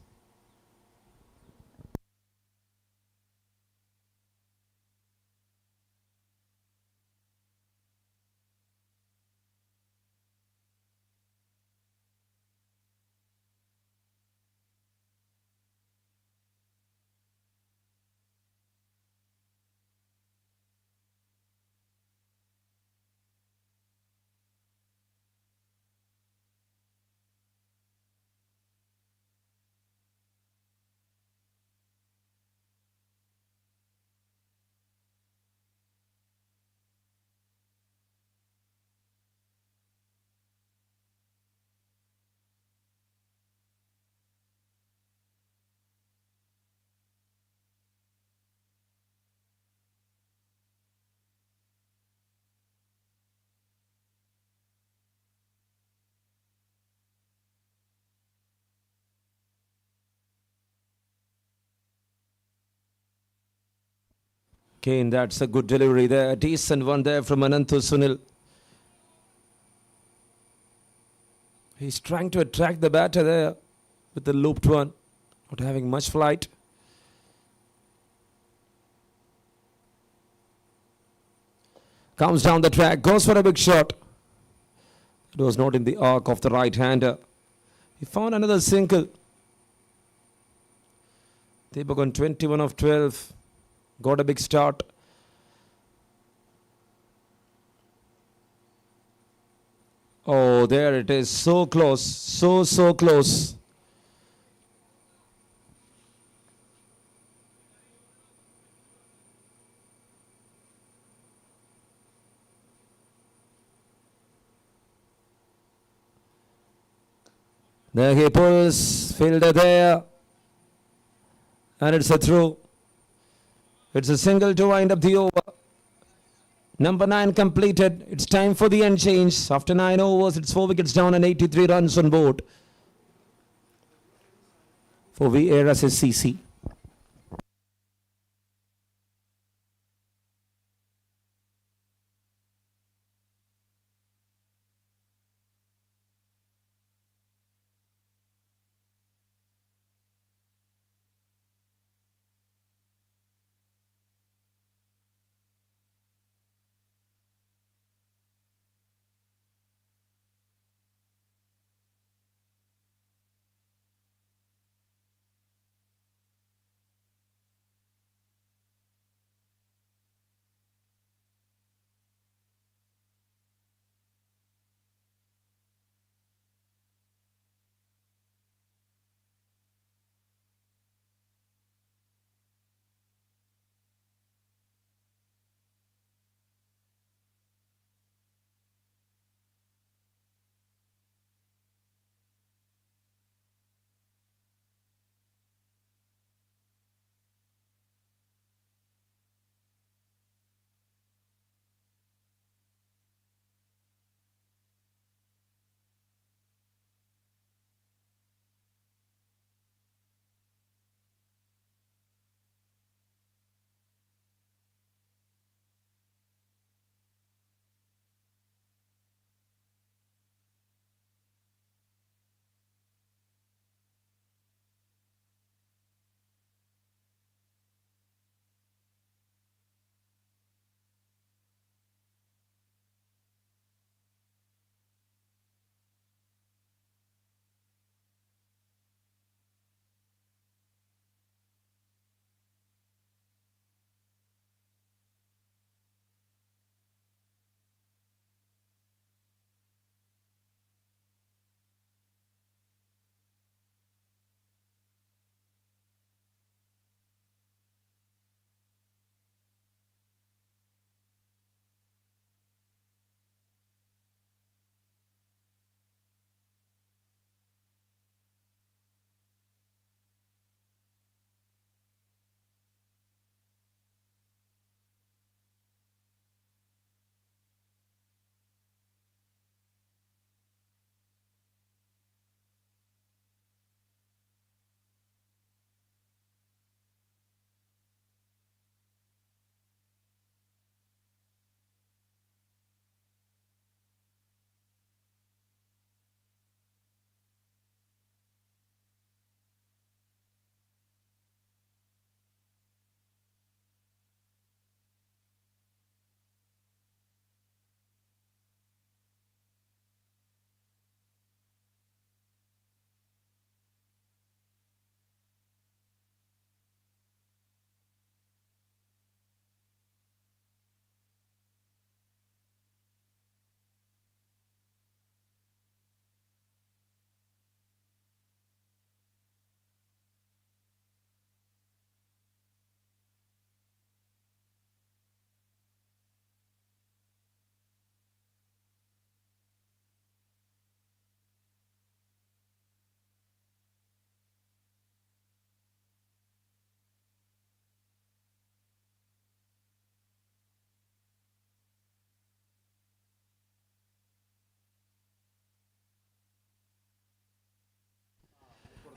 Again, that's a good delivery there. A decent one there from Ananthu Sunil. He's trying to attract the batter there with the looped one. Not having much flight. Comes down the track. Goes for a big shot. It was not in the arc of the right-hander. He found another single. Deepak on 21 of 12. Got a big start. Oh, there it is. So close. So close. There he pulls. Fielder there. And it's a throw. It's a single to wind up the over. Number 9 completed. It's time for the end change. After 9 overs, it's 4 wickets down and 83 runs on board for Weairassist CC.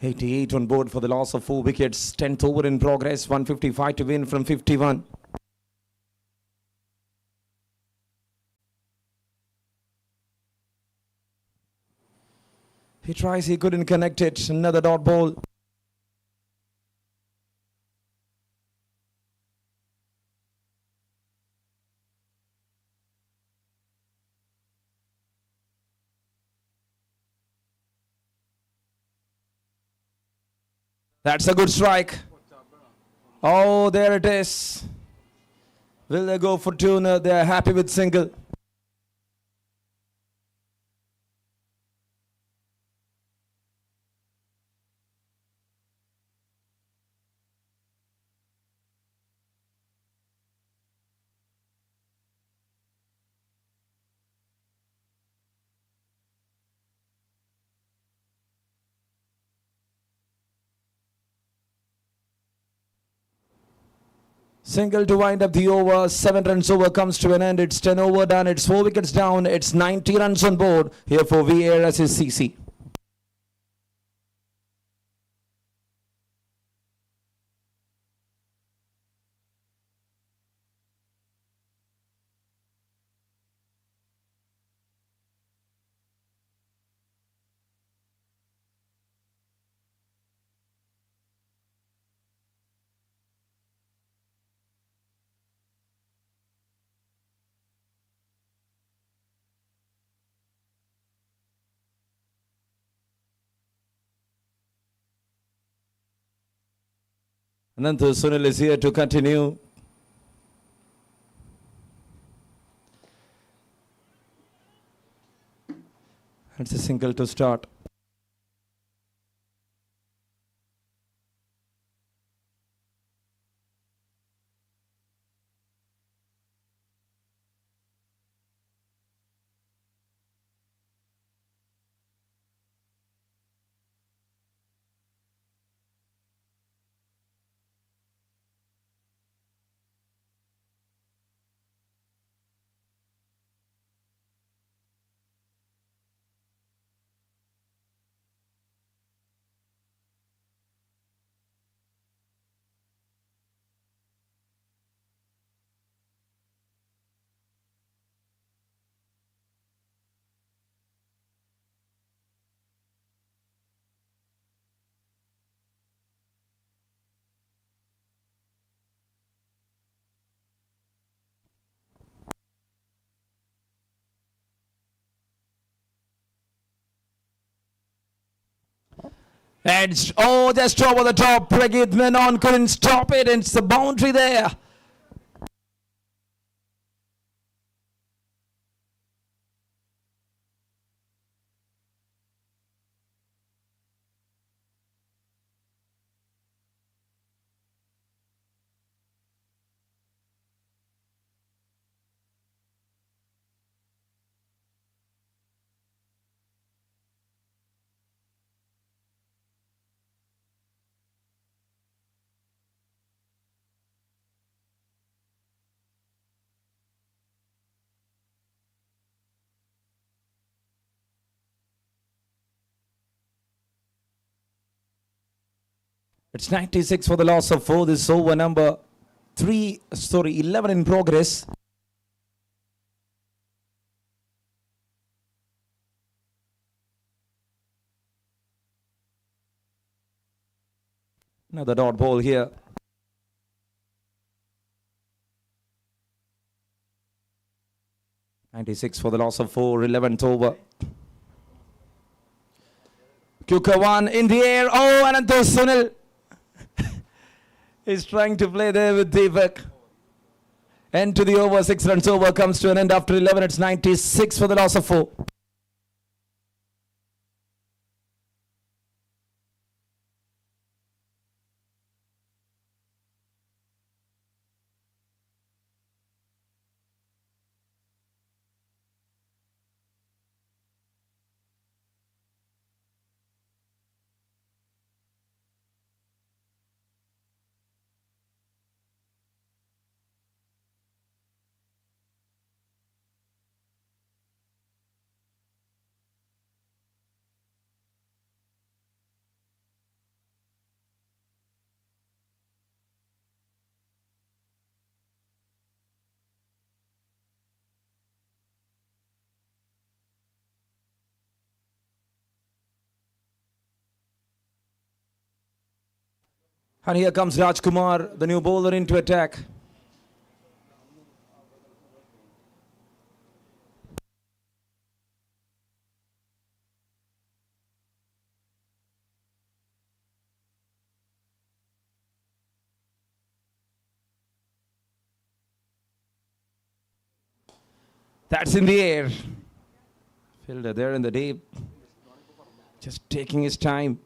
88 on board for the loss of 4 wickets. 10th over in progress. 155 to win from 51. He tries, he couldn't connect it. Another dot ball. That's a good strike. Oh, there it is. Will they go for two? No, they are happy with single. Single to wind up the over. 7 runs over comes to an end. It's 10 over done. It's 4 wickets down. It's 90 runs on board here for Weairassist CC. Anantha Sunil is here to continue. It's a single to start. And just over the top. Pragit Menon couldn't stop it. And it's the boundary there. It's 96 for the loss of 4. This is over number 11 in progress. Another dot ball here. .96 for the loss of 4. 11th over. Kuka 1 in the air. Oh, Anantha Sunil. He's trying to play there with Deepak. End to the over. 6 runs over comes to an end after 11. It's 96 for the loss of 4. And here comes Rajkumar, the new bowler, into attack. That's in the air. Fielder there in the deep. Just taking his time.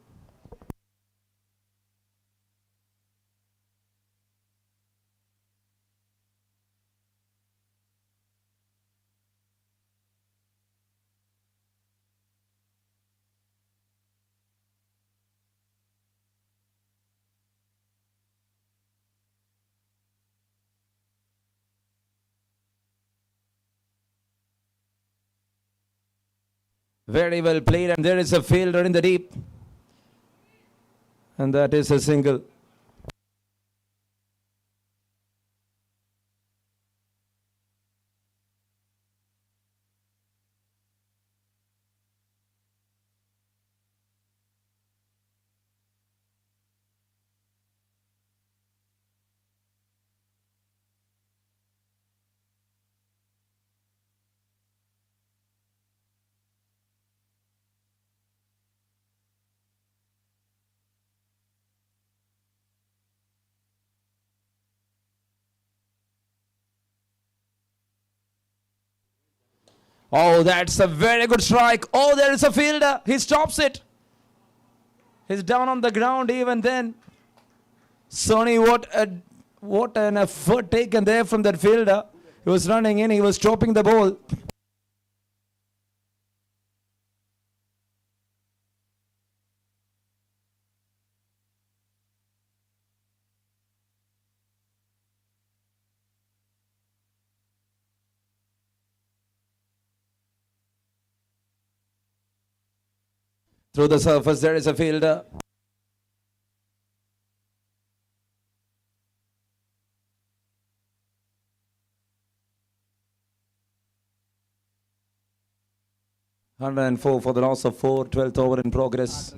Very well played, and there is a fielder in the deep. And that is a single. Oh, that's a very good strike. Oh, there is a fielder. He stops it. He's down on the ground even then. Sony, what an effort taken there from that fielder. He was running in. He was stopping the ball. Through the surface, there is a fielder. (104) for the loss of 4. 12th over in progress.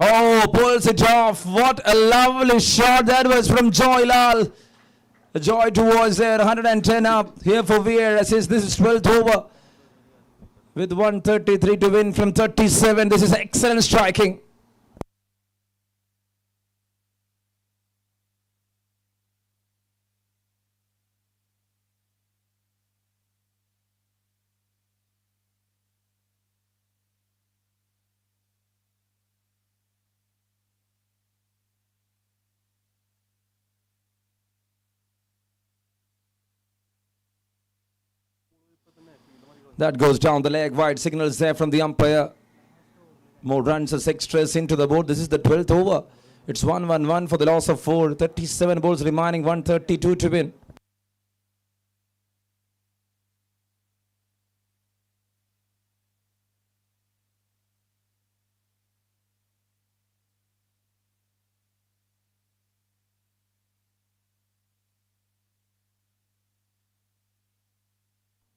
Oh, pulls it off. What a lovely shot that was from Joy Lal. Joy towards there, 110 up. Here for Weairassist. This is 12th over. With 133 to win from 37. This is excellent striking. That goes down the leg. Wide signals there from the umpire. More runs as extras into the board. This is the 12th over. It's 1-1-1 for the loss of 4. 37 balls remaining. 132 to win.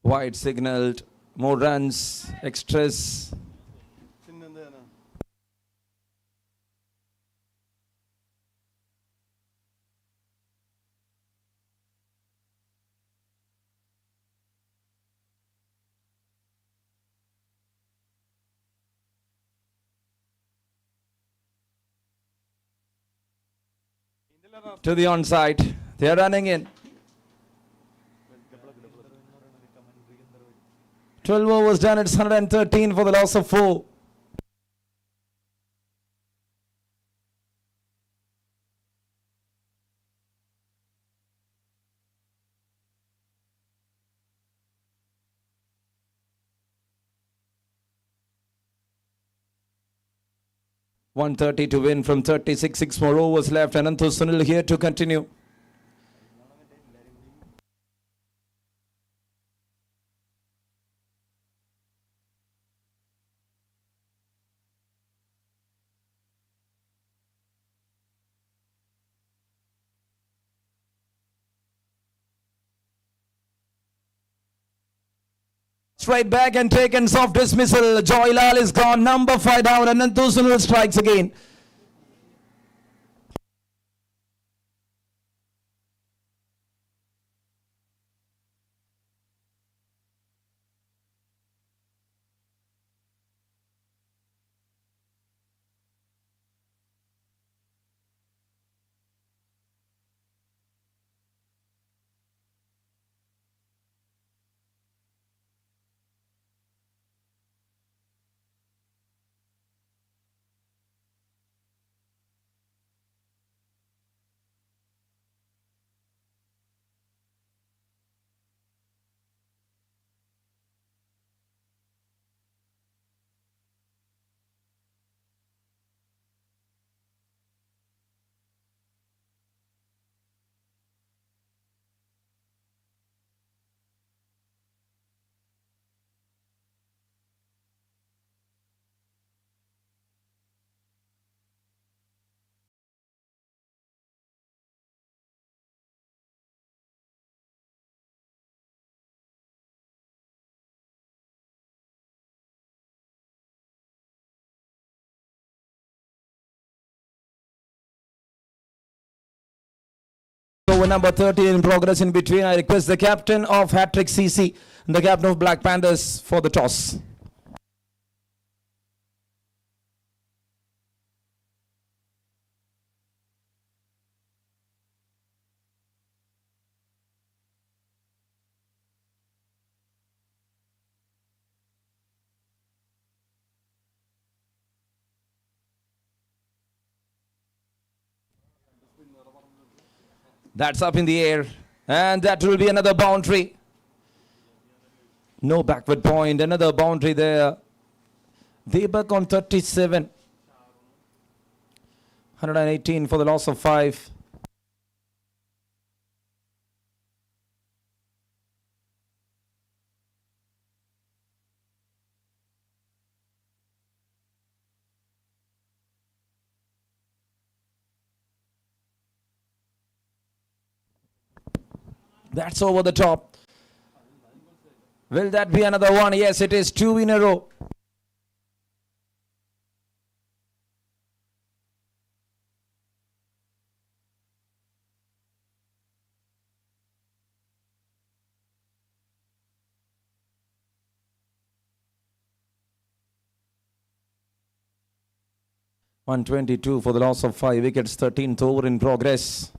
Wide signaled. More runs. Extras. To the onside. They are running in. 12 overs done. It's 113 for the loss of 4. (130 to win from 36. 6 more overs left. Ananthu Sunil here to continue. Straight back and taken soft dismissal. Joylal is gone. Number 5 down. And Sunil strikes again. Over number 13 in progress in between. I request the captain of Hat-Trick CC and the captain of Black Panthers for the toss. That's up in the air. And that will be another boundary. No backward point. Another boundary there. Deepak on 37. 118 for the loss of 5. That's over the top. Will that be another one? Yes, it is 2 in a row. $122 for the loss of 5 wickets. 13th over in progress.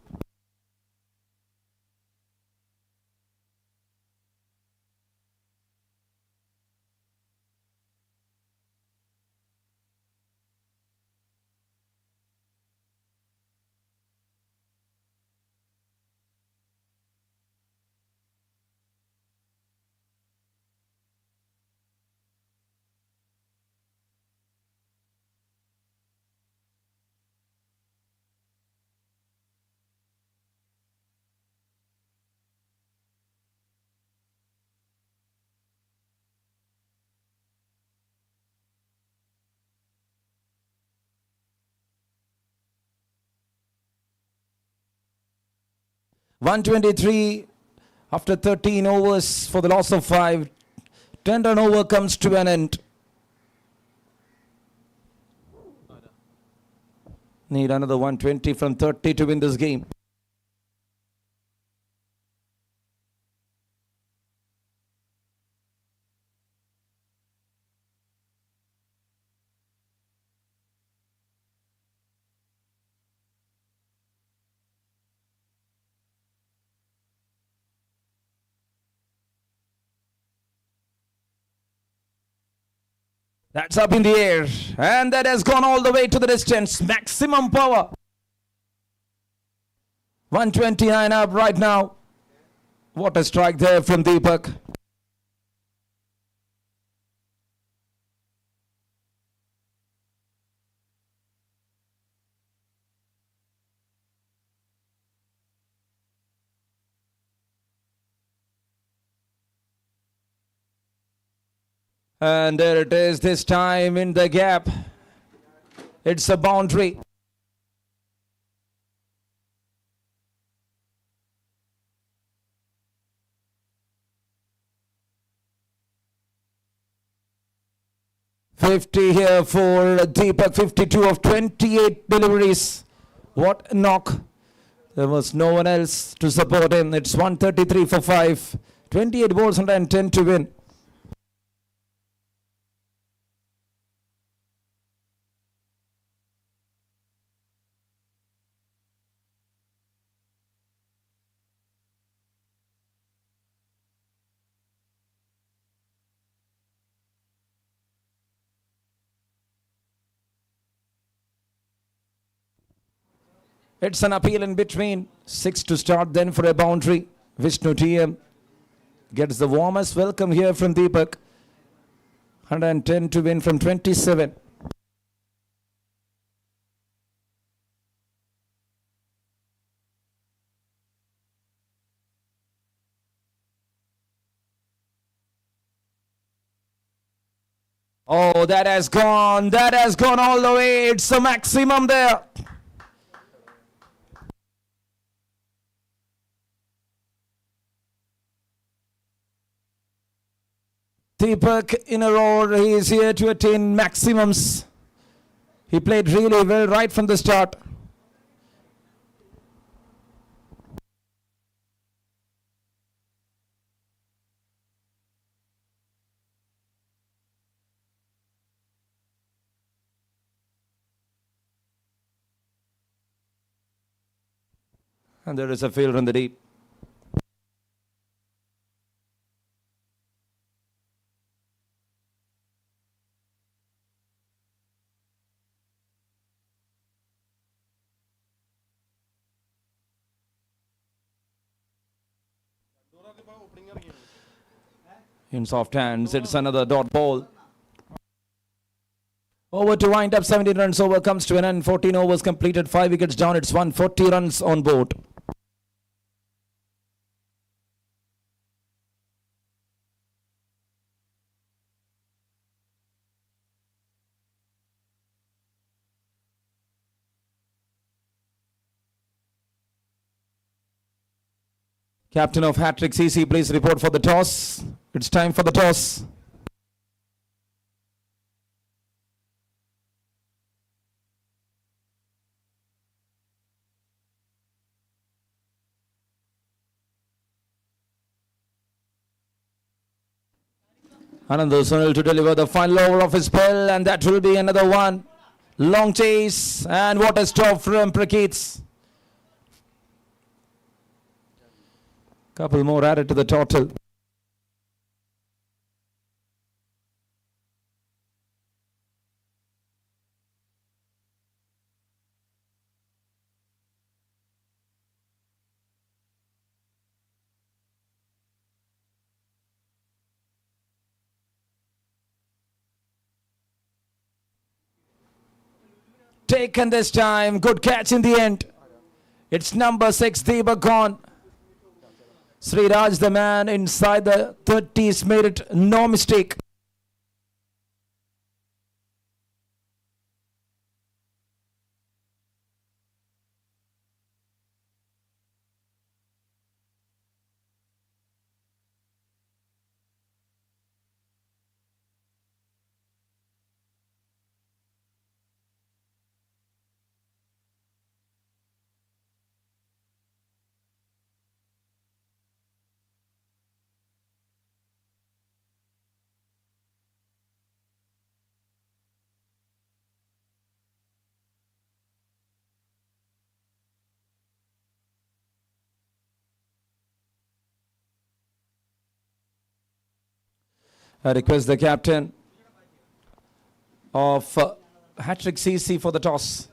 $123 after 13 overs for the loss of 5. 10 run over comes to an end. Need another 120 from 30 to win this game. That's up in the air. And that has gone all the way to the distance. Maximum power. 129 up right now. What a strike there from Deepak. And there it is, this time in the gap. It's a boundary. 50 here for Deepak, 52 of 28 deliveries. What a knock. There was no one else to support him. It's 133 for 5. 28 balls, 110 to win. It's an appeal in between. 6 to start, then for a boundary. Vishnu TM gets the warmest welcome here from Deepak. 110 to win from 27. Oh, that has gone. That has gone all the way. It's the maximum there. Deepak in a row, he is here to attain maximums. He played really well right from the start. And there is a fielder in the deep. In soft hands, it's another dot ball. Over to wind up, 17 runs over comes to an end. 14 overs completed, 5 wickets down. It's 140 runs on board. Captain of Hat-Trick CC, please report for the toss. It's time for the toss. Anand Sunil to deliver the final over of his spell, and that will be another one. Long chase, and what a stop from Prakits. Couple more added to the total. Taken this time, good catch in the end. It's number 6, Deepak gone. Sriraj, the man inside the 30s, made it no mistake. I request the captain of Hat-Trick CC for the toss.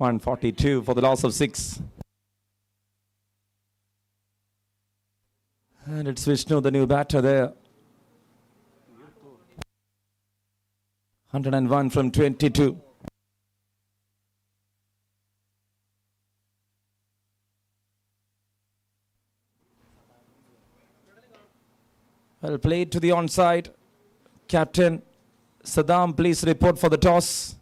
.142 for the loss of 6. And it's Vishnu, the new batter there. 101 from 22. Well played to the onside. Captain Saddam, please report for the toss.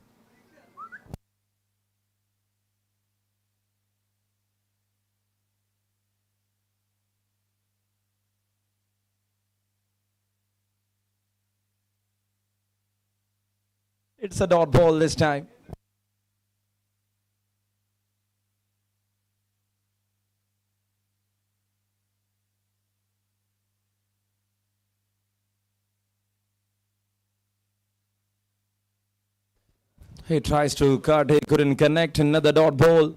It's a dot ball this time. He tries to cut, he couldn't connect, another dot ball.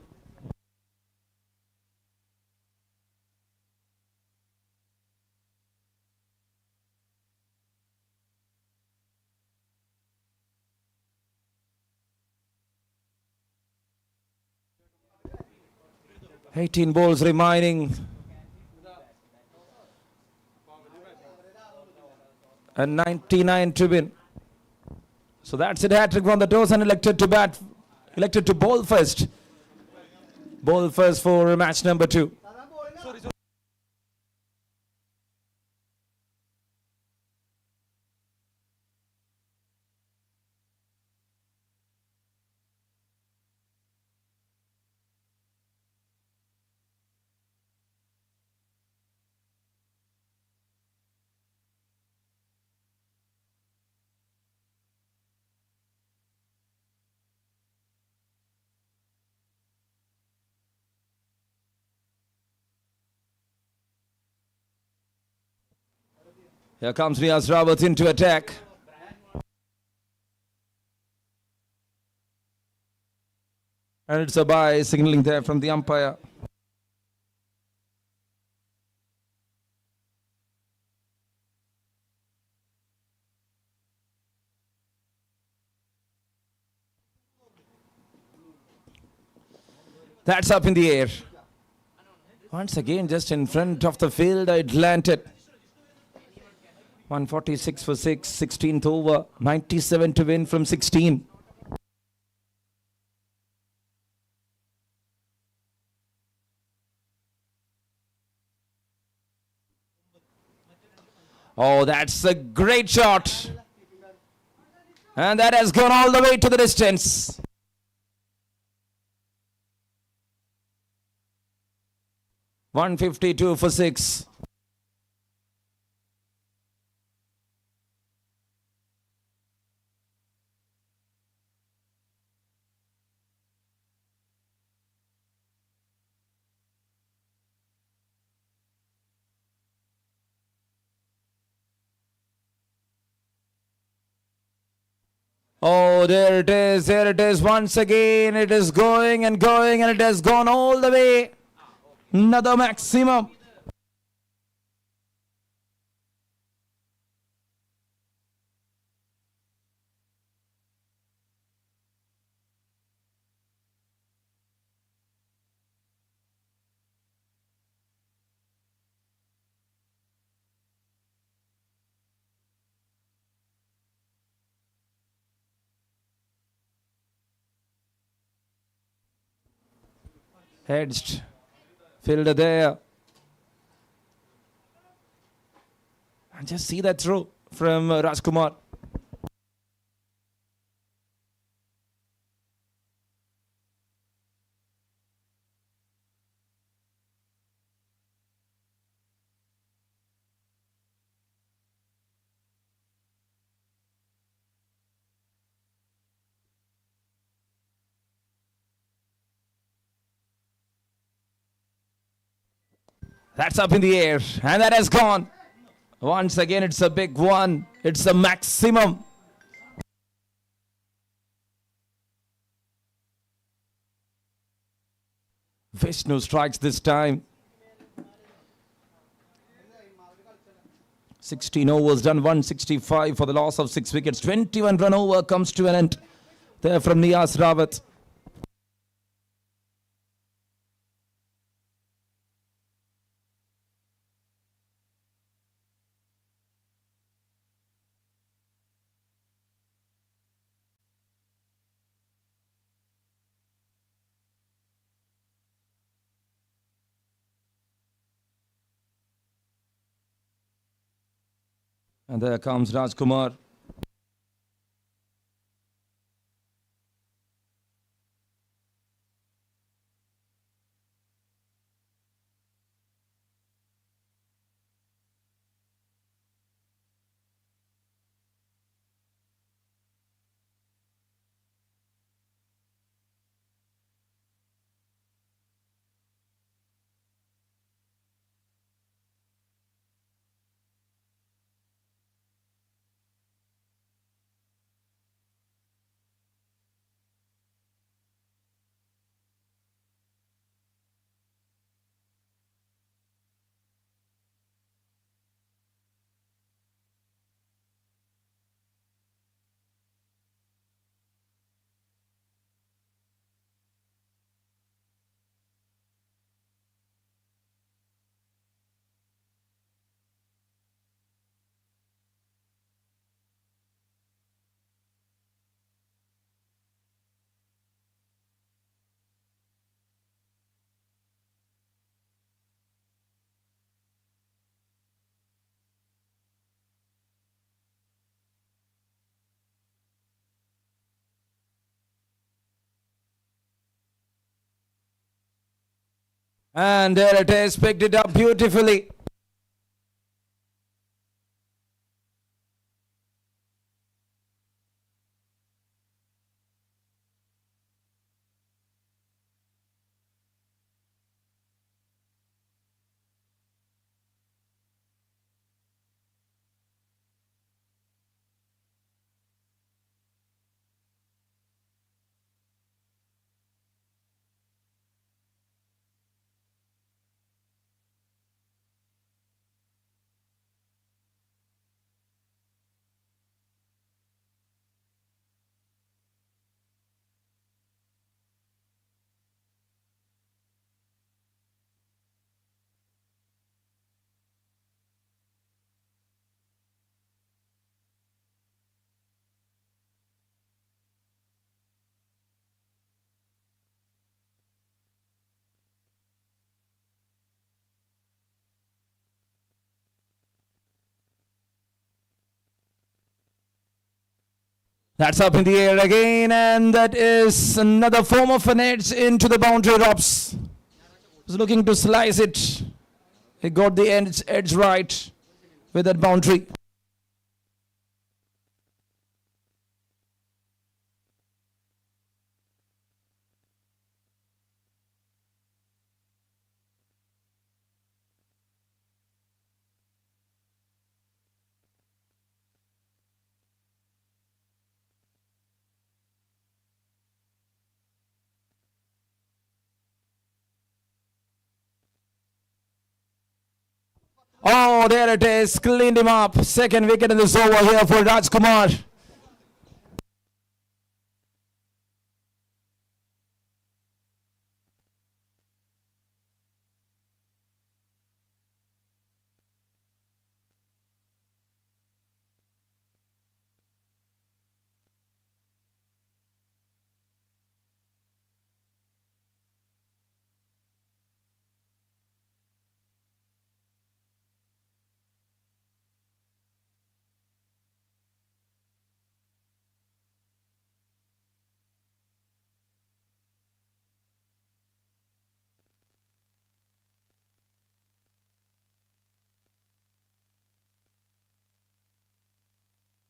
Eighteen balls remaining. And 99 to win. So that's it, hat-trick on the toes and elected to bowl first. Bowl first for match number 2. Here comes Weairassist into attack. And it's a bye, signaling there from the umpire. That's up in the air. Once again, just in front of the field, it landed. 146 for 6, 16th over, 97 to win from 16. Oh, that's a great shot. And that has gone all the way to the distance. $152 for 6. Oh, there it is once again. It is going and going, and it has gone all the way. Another maximum. Hedged. Fielder there. And just see that throw from Rajkumar. That's up in the air, and that has gone. Once again, it's a big one. It's a maximum. Vishnu strikes this time. 16 overs done, 165 for the loss of 6 wickets. 21 run over comes to an end there from Weairassist. And there comes Rajkumar. And there it is, picked it up beautifully. That's up in the air again, and that is another form of an edge into the boundary ropes. Was looking to slice it. He got the edge right with that boundary. Oh, there it is. Cleaned him up. Second wicket in this over here for Rajkumar.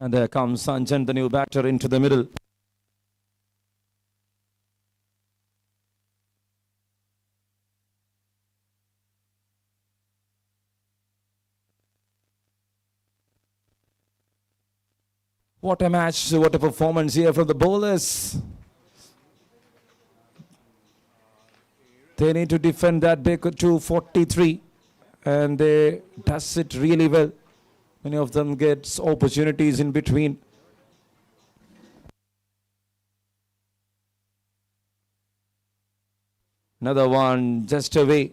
And there comes Sanjan, the new batter, into the middle. What a match, what a performance here from the bowlers. They need to defend that big 243, and they does it really well. Many of them get opportunities in between. Another one just away.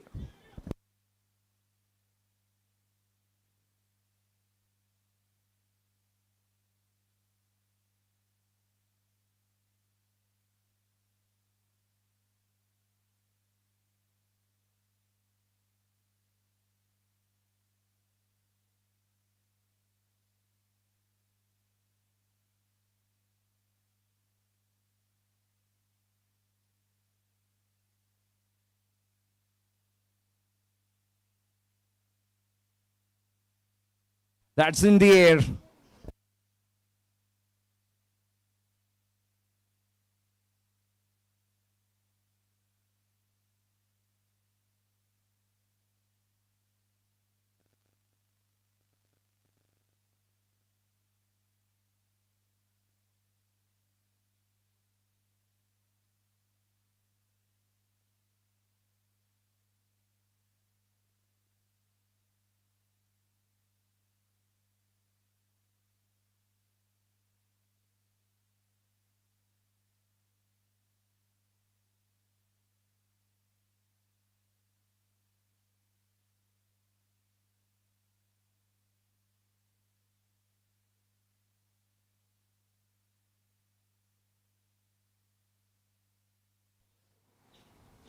That's in the air.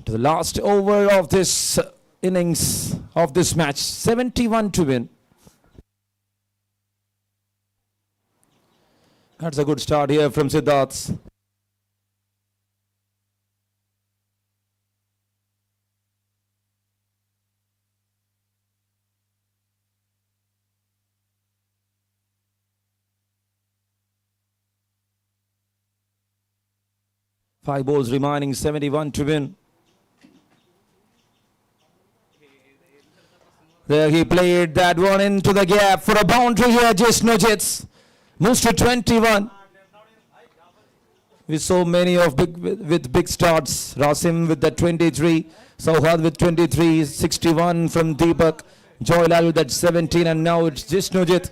To the last over of this innings of this match. 71 to win. That's a good start here from Siddharth. Five balls remaining, 71 to win. There he played that one into the gap for a boundary here. Just Nujits moves to 21. We saw many of with big starts. Rasim with that 23, Sauhad with 23, 61 from Deepak, Joylal with that 17, and now it's just Nujit.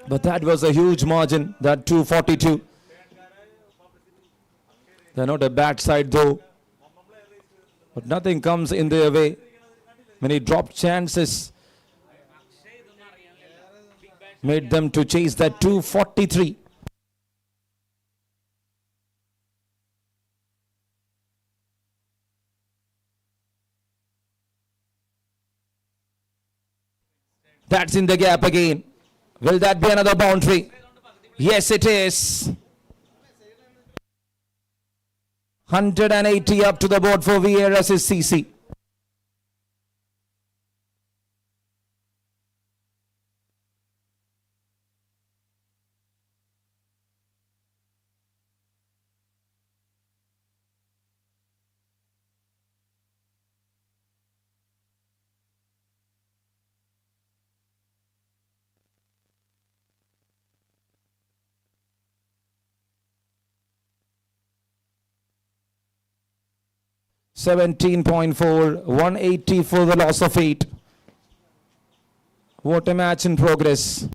But that was a huge margin, that 242. They're not a bad side though, but nothing comes in their way. Many dropped chances made them to chase that 243. That's in the gap again. Will that be another boundary? Yes, it is. 180 up to the board for Weairassist CC. $17.4, 180 for the loss of 8. What a match in progress.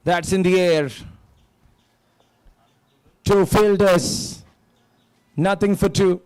That's in the air. Two fielders, nothing for two.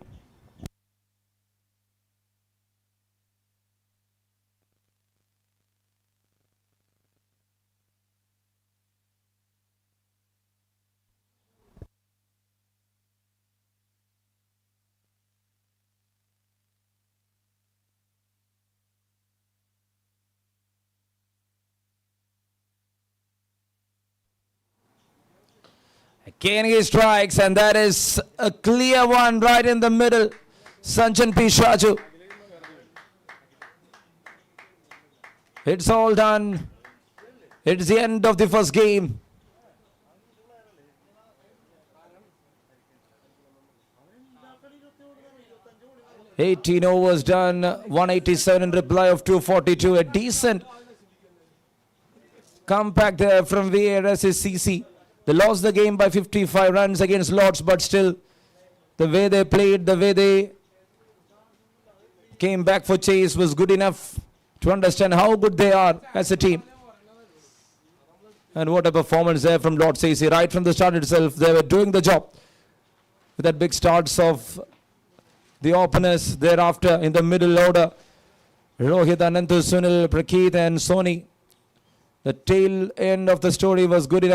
Again he strikes, and that is a clear one right in the middle. Sanjan P. Shaju. It's all done. It's the end of the first game. $18 overs done, 187 in reply of 242. A decent comeback there from Weairassist CC. They lost the game by 55 runs against Lords, but still, the way they played, the way they came back for chase was good enough to understand how good they are as a team. And what a performance there from Lord CC. Right from the start itself, they were doing the job. With that big starts of the openers thereafter in the middle order. Rohit, Anantu, Sunil, Prakeet and Soni. The tail end of the story was good enough.